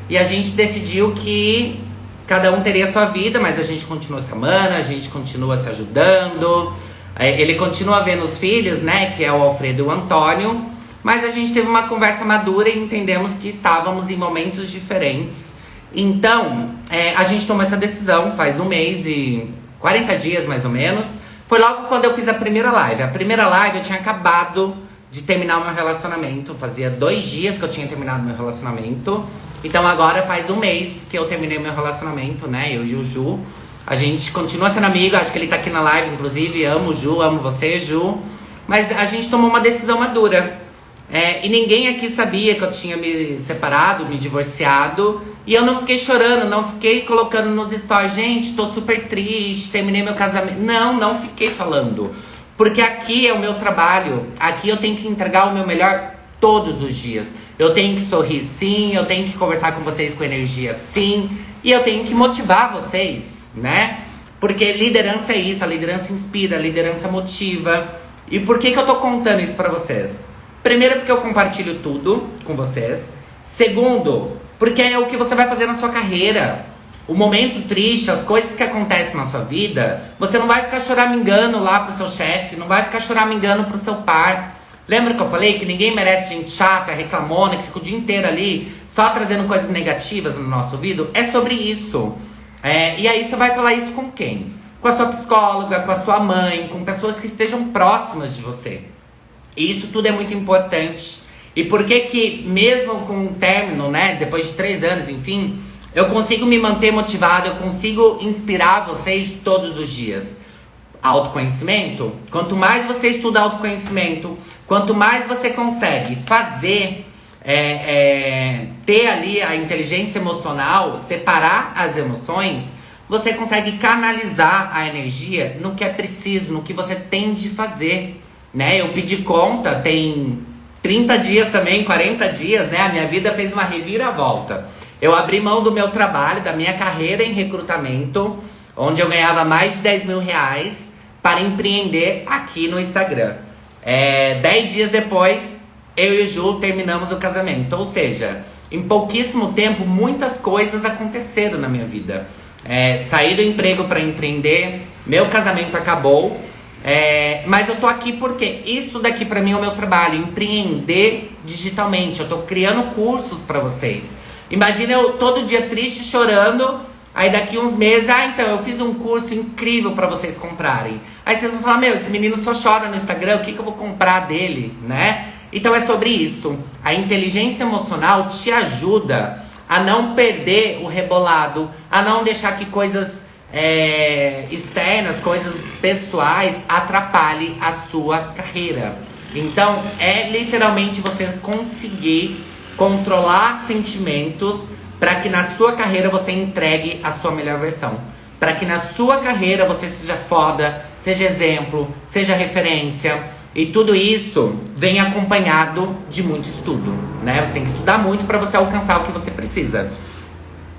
e a gente decidiu que cada um teria a sua vida, mas a gente continua se amando, a gente continua se ajudando. Ele continua vendo os filhos, né, que é o Alfredo e o Antônio. Mas a gente teve uma conversa madura e entendemos que estávamos em momentos diferentes. Então, a gente tomou essa decisão faz 1 mês e 40 dias, mais ou menos. Foi logo quando eu fiz a primeira live. A primeira live eu tinha acabado de terminar o meu relacionamento. Fazia 2 dias que eu tinha terminado meu relacionamento. Então agora faz 1 mês que eu terminei meu relacionamento, né? Eu e o Ju. A gente continua sendo amigo, acho que ele tá aqui na live, inclusive. Amo o Ju, amo você, Ju. Mas a gente tomou uma decisão madura. E ninguém aqui sabia que eu tinha me separado, me divorciado. E eu não fiquei chorando, não fiquei colocando nos stories: gente, tô super triste, terminei meu casamento. Não fiquei falando. Porque aqui é o meu trabalho. Aqui eu tenho que entregar o meu melhor todos os dias. Eu tenho que sorrir sim, eu tenho que conversar com vocês com energia sim. E eu tenho que motivar vocês, né? Porque liderança é isso, a liderança inspira, a liderança motiva. E por que eu tô contando isso pra vocês? Primeiro, porque eu compartilho tudo com vocês. Segundo, porque é o que você vai fazer na sua carreira. O momento triste, as coisas que acontecem na sua vida, você não vai ficar choramingando lá pro seu chefe, não vai ficar choramingando pro seu par. Lembra que eu falei que ninguém merece gente chata, reclamona, que fica o dia inteiro ali só trazendo coisas negativas no nosso ouvido? É sobre isso. E aí você vai falar isso com quem? Com a sua psicóloga, com a sua mãe, com pessoas que estejam próximas de você. Isso tudo é muito importante. E por que que mesmo com o término, né, depois de 3 anos, enfim, eu consigo me manter motivado, eu consigo inspirar vocês todos os dias? Autoconhecimento. Quanto mais você estuda autoconhecimento, quanto mais você consegue fazer, ter ali a inteligência emocional, separar as emoções, você consegue canalizar a energia no que é preciso, no que você tem de fazer, né? Eu pedi conta, tem 30 dias também, 40 dias, né? A minha vida fez uma reviravolta. Eu abri mão do meu trabalho, da minha carreira em recrutamento, onde eu ganhava mais de 10 mil reais, para empreender aqui no Instagram. 10 dias depois, eu e o Ju terminamos o casamento. Ou seja, em pouquíssimo tempo, muitas coisas aconteceram na minha vida. Saí do emprego para empreender, meu casamento acabou. Mas eu tô aqui porque isso daqui pra mim é o meu trabalho, empreender digitalmente. Eu tô criando cursos pra vocês. Imagina eu todo dia triste, chorando, aí daqui uns meses, então eu fiz um curso incrível pra vocês comprarem. Aí vocês vão falar, meu, esse menino só chora no Instagram, o que eu vou comprar dele, né? Então é sobre isso. A inteligência emocional te ajuda a não perder o rebolado, a não deixar que coisas externas, coisas pessoais atrapalhem a sua carreira. Então é literalmente você conseguir controlar sentimentos para que na sua carreira você entregue a sua melhor versão, para que na sua carreira você seja foda, seja exemplo, seja referência. E tudo isso vem acompanhado de muito estudo, né? Você tem que estudar muito para você alcançar o que você precisa.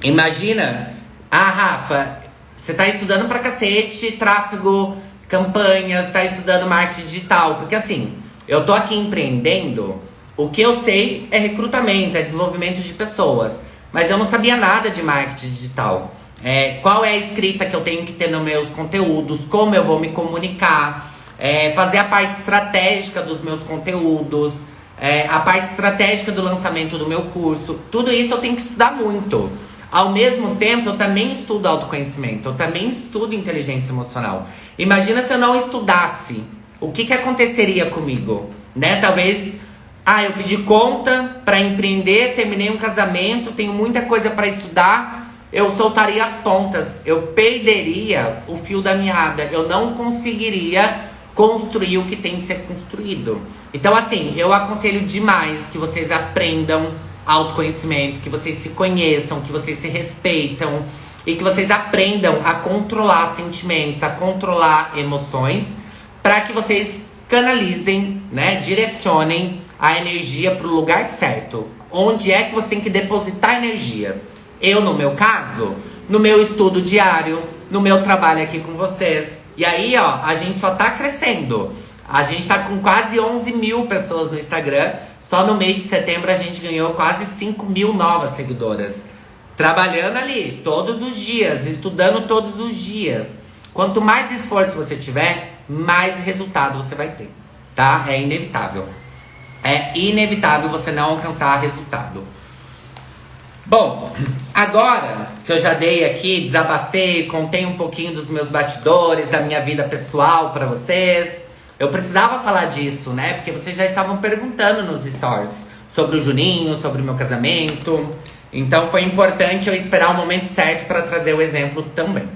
Imagina, Rafa, você tá estudando pra cacete, tráfego, campanhas, tá estudando marketing digital. Porque assim, eu tô aqui empreendendo, o que eu sei é recrutamento, é desenvolvimento de pessoas. Mas eu não sabia nada de marketing digital. Qual é a escrita que eu tenho que ter nos meus conteúdos, como eu vou me comunicar, fazer a parte estratégica dos meus conteúdos, a parte estratégica do lançamento do meu curso. Tudo isso eu tenho que estudar muito. Ao mesmo tempo, eu também estudo autoconhecimento, eu também estudo inteligência emocional. Imagina se eu não estudasse, o que aconteceria comigo? Né? Talvez, eu pedi conta para empreender, terminei um casamento, tenho muita coisa para estudar, eu soltaria as pontas, eu perderia o fio da meada, eu não conseguiria construir o que tem que ser construído. Então assim, eu aconselho demais que vocês aprendam autoconhecimento, que vocês se conheçam, que vocês se respeitam e que vocês aprendam a controlar sentimentos, a controlar emoções, para que vocês canalizem, né, direcionem a energia para o lugar certo. Onde é que você tem que depositar energia? Eu, no meu caso, no meu estudo diário, no meu trabalho aqui com vocês. E aí, a gente só tá crescendo. A gente tá com quase 11 mil pessoas no Instagram. Só no mês de setembro a gente ganhou quase 5 mil novas seguidoras. Trabalhando ali todos os dias, estudando todos os dias. Quanto mais esforço você tiver, mais resultado você vai ter, tá? É inevitável. É inevitável você não alcançar resultado. Bom, agora que eu já dei aqui, desabafei, contei um pouquinho dos meus bastidores, da minha vida pessoal pra vocês. Eu precisava falar disso, né? Porque vocês já estavam perguntando nos stories sobre o Juninho, sobre o meu casamento. Então foi importante eu esperar o momento certo para trazer o exemplo também.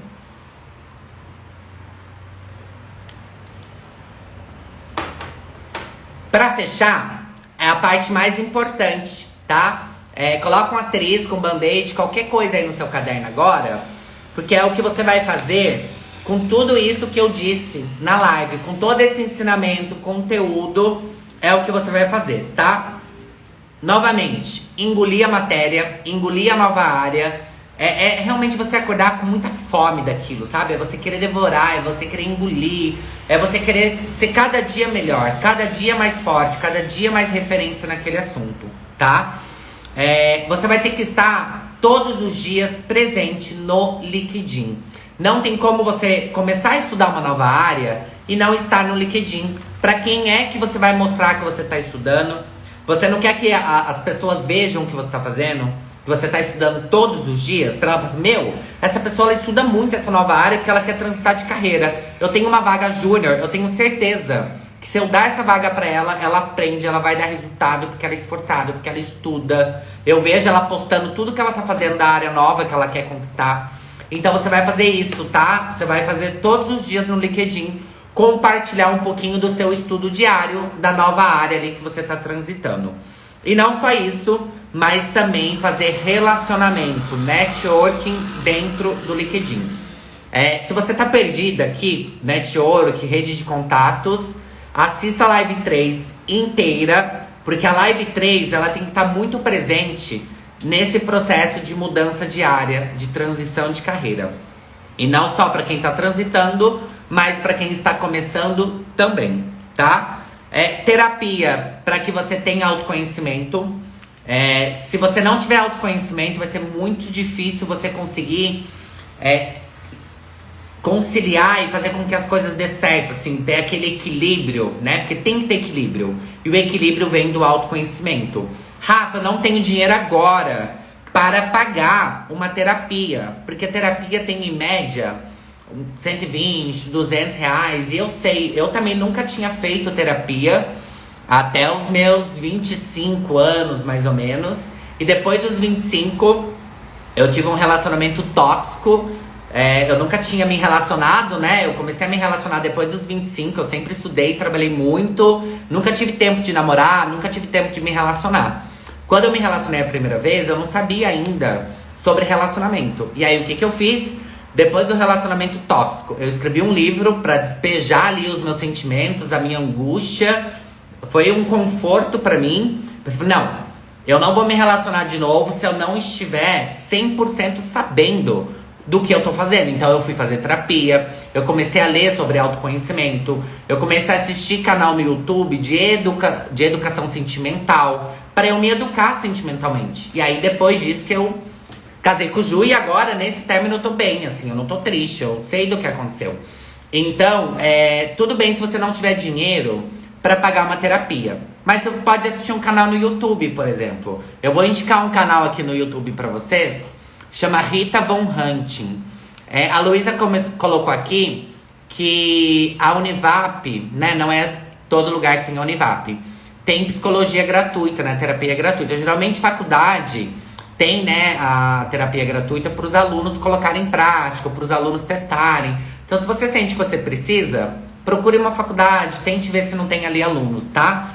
Para fechar, é a parte mais importante, tá? Coloca um asterisco, um band-aid, qualquer coisa aí no seu caderno agora, porque é o que você vai fazer com tudo isso que eu disse na live, com todo esse ensinamento, conteúdo, é o que você vai fazer, tá? Novamente, engolir a matéria, engolir a nova área, realmente você acordar com muita fome daquilo, sabe? É você querer devorar, é você querer engolir, é você querer ser cada dia melhor, cada dia mais forte, cada dia mais referência naquele assunto, tá? Você vai ter que estar todos os dias presente no LinkedIn. Não tem como você começar a estudar uma nova área e não estar no LinkedIn. Para quem é que você vai mostrar que você está estudando? Você não quer que as pessoas vejam o que você está fazendo? Que você está estudando todos os dias? Para ela falar assim, essa pessoa ela estuda muito essa nova área porque ela quer transitar de carreira. Eu tenho uma vaga júnior, eu tenho certeza que se eu dar essa vaga pra ela, ela aprende, ela vai dar resultado, porque ela é esforçada, porque ela estuda. Eu vejo ela postando tudo que ela tá fazendo da área nova que ela quer conquistar. Então você vai fazer isso, tá? Você vai fazer todos os dias no LinkedIn, compartilhar um pouquinho do seu estudo diário da nova área ali que você tá transitando. E não só isso, mas também fazer relacionamento, networking dentro do LinkedIn. Se você tá perdida aqui, network, rede de contatos, assista a Live 3 inteira, porque a Live 3 ela tem que estar muito presente nesse processo de mudança diária, de transição de carreira. E não só para quem tá transitando, mas para quem está começando também, tá? Terapia, para que você tenha autoconhecimento. Se você não tiver autoconhecimento, vai ser muito difícil você conseguir conciliar e fazer com que as coisas dê certo, assim, ter aquele equilíbrio, né? Porque tem que ter equilíbrio. E o equilíbrio vem do autoconhecimento. Rafa, eu não tenho dinheiro agora para pagar uma terapia. Porque a terapia tem, em média, 120, 200 reais. E eu sei, eu também nunca tinha feito terapia até os meus 25 anos, mais ou menos. E depois dos 25, eu tive um relacionamento tóxico. Eu nunca tinha me relacionado, né? Eu comecei a me relacionar depois dos 25. Eu sempre estudei, trabalhei muito. Nunca tive tempo de namorar, nunca tive tempo de me relacionar. Quando eu me relacionei a primeira vez, eu não sabia ainda sobre relacionamento. E aí, o que eu fiz? Depois do relacionamento tóxico, eu escrevi um livro pra despejar ali os meus sentimentos, a minha angústia. Foi um conforto pra mim. Eu falei, não, eu não vou me relacionar de novo se eu não estiver 100% sabendo do que eu tô fazendo. Então eu fui fazer terapia, eu comecei a ler sobre autoconhecimento, eu comecei a assistir canal no YouTube de educação sentimental, para eu me educar sentimentalmente. E aí depois disso que eu casei com o Ju, e agora nesse término eu tô bem, assim, eu não tô triste, eu sei do que aconteceu. Então, tudo bem se você não tiver dinheiro para pagar uma terapia, mas você pode assistir um canal no YouTube, por exemplo. Eu vou indicar um canal aqui no YouTube para vocês, chama Rita Von Hunting. A Luísa colocou aqui que a Univap, né, não é todo lugar que tem a Univap. Tem psicologia gratuita, né, terapia gratuita. Geralmente faculdade tem, né, a terapia gratuita para os alunos colocarem em prática, para os alunos testarem. Então, se você sente que você precisa, procure uma faculdade, tente ver se não tem ali alunos, tá?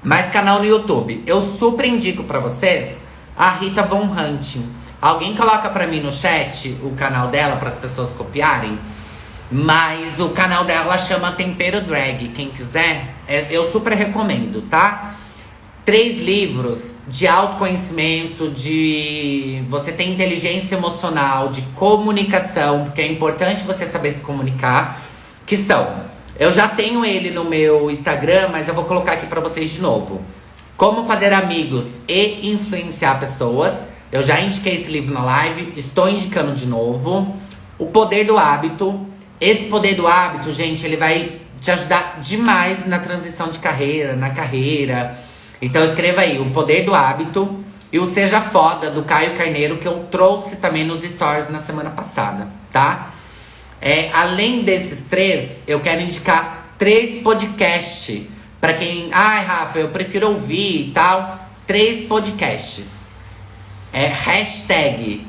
Mas canal no YouTube. Eu super indico para vocês a Rita Von Hunting. Alguém coloca pra mim no chat o canal dela para as pessoas copiarem. Mas o canal dela chama Tempero Drag. Quem quiser, eu super recomendo, tá? 3 livros de autoconhecimento, de você ter inteligência emocional, de comunicação, porque é importante você saber se comunicar. Que são, eu já tenho ele no meu Instagram, mas eu vou colocar aqui pra vocês de novo. Como fazer amigos e influenciar pessoas. Eu já indiquei esse livro na live, estou indicando de novo. O Poder do Hábito. Esse Poder do Hábito, gente, ele vai te ajudar demais na transição de carreira, na carreira. Então escreva aí, O Poder do Hábito. E o Seja Foda, do Caio Carneiro, que eu trouxe também nos stories na semana passada, tá? Além desses 3, eu quero indicar 3 podcasts. Pra quem, Rafa, eu prefiro ouvir e tal. 3 podcasts. Hashtag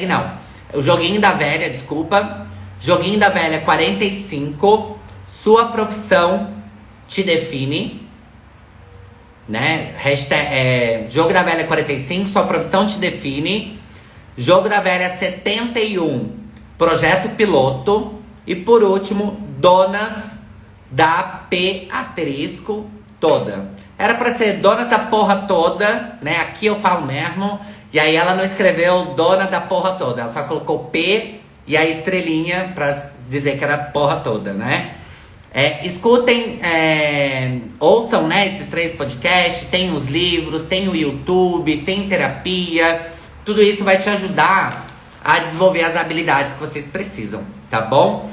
não. O Joguinho da Velha, desculpa. Joguinho da Velha 45. Sua profissão te define. Né? Jogo da Velha 45. Sua profissão te define. Jogo da Velha 71. Projeto piloto. E por último, Donas da P asterisco toda. Era pra ser Donas da Porra Toda, né? Aqui eu falo mesmo. E aí ela não escreveu Dona da Porra Toda. Ela só colocou P e a estrelinha pra dizer que era porra toda, né? Escutem, ouçam, né, esses 3 podcasts. Tem os livros, tem o YouTube, tem terapia. Tudo isso vai te ajudar a desenvolver as habilidades que vocês precisam, tá bom?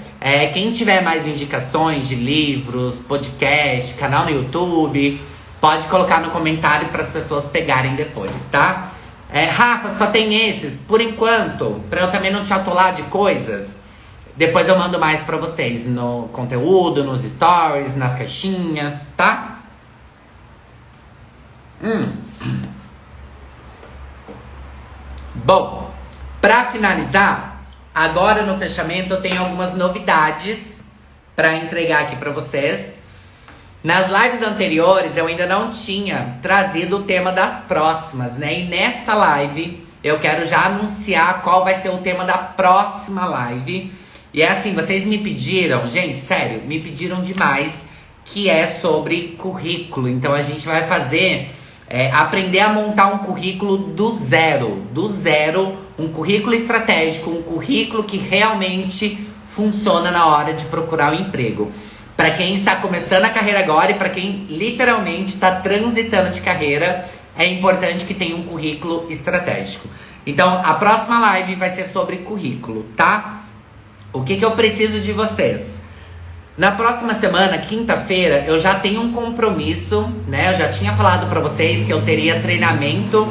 Quem tiver mais indicações de livros, podcast, canal no YouTube, pode colocar no comentário para as pessoas pegarem depois, tá? Rafa, só tem esses, por enquanto, pra eu também não te atolar de coisas. Depois eu mando mais pra vocês no conteúdo, nos stories, nas caixinhas, tá? Bom, pra finalizar, agora no fechamento eu tenho algumas novidades pra entregar aqui pra vocês. Nas lives anteriores eu ainda não tinha trazido o tema das próximas, né? E nesta live eu quero já anunciar qual vai ser o tema da próxima live. E é assim, vocês me pediram, gente, sério, me pediram demais, que é sobre currículo. Então a gente vai fazer, aprender a montar um currículo do zero, um currículo estratégico, um currículo que realmente funciona na hora de procurar um emprego. Para quem está começando a carreira agora e para quem literalmente está transitando de carreira, é importante que tenha um currículo estratégico. Então, a próxima live vai ser sobre currículo, tá? O que eu preciso de vocês? Na próxima semana, quinta-feira, eu já tenho um compromisso, né? Eu já tinha falado para vocês que eu teria treinamento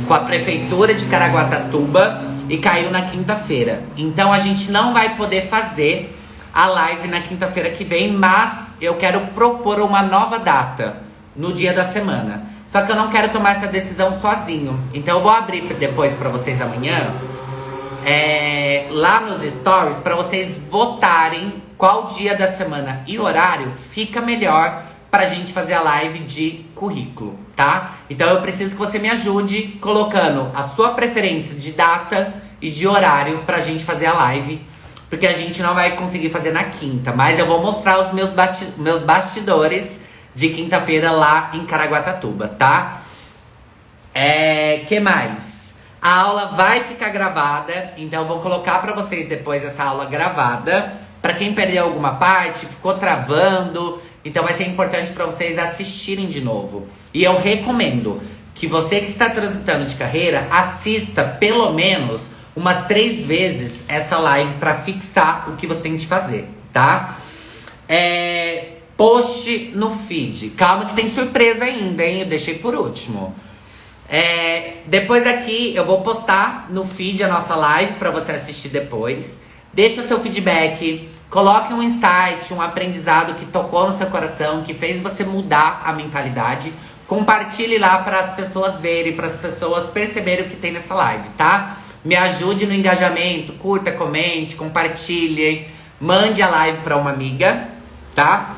com a Prefeitura de Caraguatatuba e caiu na quinta-feira. Então, a gente não vai poder fazer a live na quinta-feira que vem, mas eu quero propor uma nova data no dia da semana. Só que eu não quero tomar essa decisão sozinho. Então eu vou abrir depois pra vocês amanhã, lá nos stories, pra vocês votarem qual dia da semana e horário fica melhor pra gente fazer a live de currículo, tá? Então eu preciso que você me ajude colocando a sua preferência de data e de horário pra gente fazer a live. Porque a gente não vai conseguir fazer na quinta. Mas eu vou mostrar os meus bastidores de quinta-feira lá em Caraguatatuba, tá? Que mais? A aula vai ficar gravada. Então eu vou colocar pra vocês depois essa aula gravada. Pra quem perdeu alguma parte, ficou travando. Então vai ser importante pra vocês assistirem de novo. E eu recomendo que você que está transitando de carreira, assista pelo menos umas 3 vezes essa live pra fixar o que você tem de fazer, tá? Post no feed. Calma que tem surpresa ainda, hein? Eu deixei por último. Depois daqui eu vou postar no feed a nossa live pra você assistir depois. Deixa o seu feedback. Coloque um insight, um aprendizado que tocou no seu coração, que fez você mudar a mentalidade. Compartilhe lá para as pessoas verem, para as pessoas perceberem o que tem nessa live, tá? Me ajude no engajamento, curta, comente, compartilhe, mande a live para uma amiga, tá?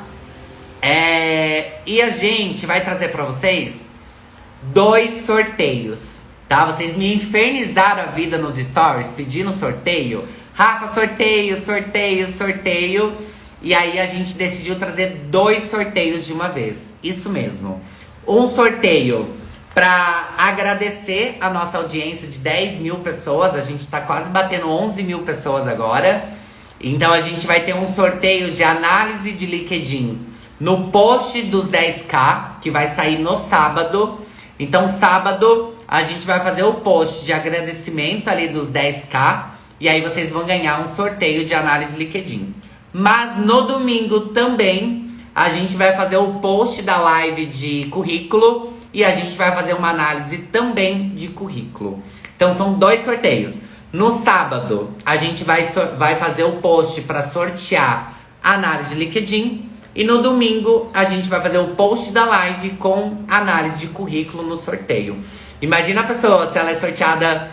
E a gente vai trazer para vocês 2 sorteios, tá? Vocês me infernizaram a vida nos stories pedindo sorteio. Rafa, sorteio. E aí a gente decidiu trazer 2 sorteios de uma vez. Isso mesmo. Um sorteio para agradecer a nossa audiência de 10 mil pessoas. A gente tá quase batendo 11 mil pessoas agora. Então a gente vai ter um sorteio de análise de LinkedIn no post dos 10K, que vai sair no sábado. Então sábado a gente vai fazer o post de agradecimento ali dos 10K. E aí vocês vão ganhar um sorteio de análise de LinkedIn. Mas no domingo também a gente vai fazer o post da live de currículo. E a gente vai fazer uma análise também de currículo. Então são 2 sorteios. No sábado, a gente vai fazer o post para sortear a análise de LinkedIn. E no domingo, a gente vai fazer o post da live com análise de currículo no sorteio. Imagina a pessoa, se ela é sorteada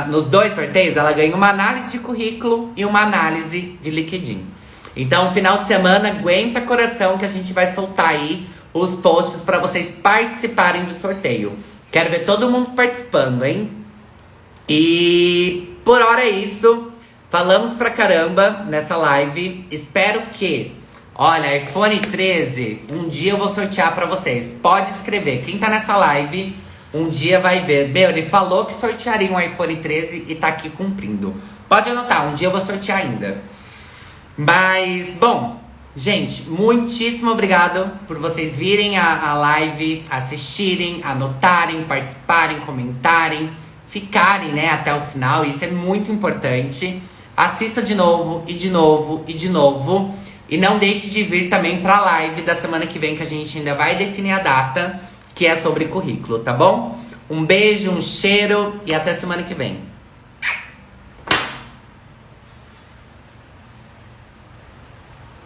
nos 2 sorteios, ela ganha uma análise de currículo e uma análise de LinkedIn. Então, final de semana, aguenta coração que a gente vai soltar aí os posts para vocês participarem do sorteio. Quero ver todo mundo participando, hein? E por hora é isso. Falamos pra caramba nessa live. Espero que, olha, iPhone 13, um dia eu vou sortear pra vocês. Pode escrever. Quem tá nessa live, um dia vai ver. Meu, ele falou que sortearia um iPhone 13 e tá aqui cumprindo. Pode anotar, um dia eu vou sortear ainda. Mas, bom, gente, muitíssimo obrigado por vocês virem a live, assistirem, anotarem, participarem, comentarem, ficarem, né, até o final. Isso é muito importante. Assista de novo, e de novo, e de novo. E não deixe de vir também pra live da semana que vem, que a gente ainda vai definir a data, que é sobre currículo, tá bom? Um beijo, um cheiro e até semana que vem.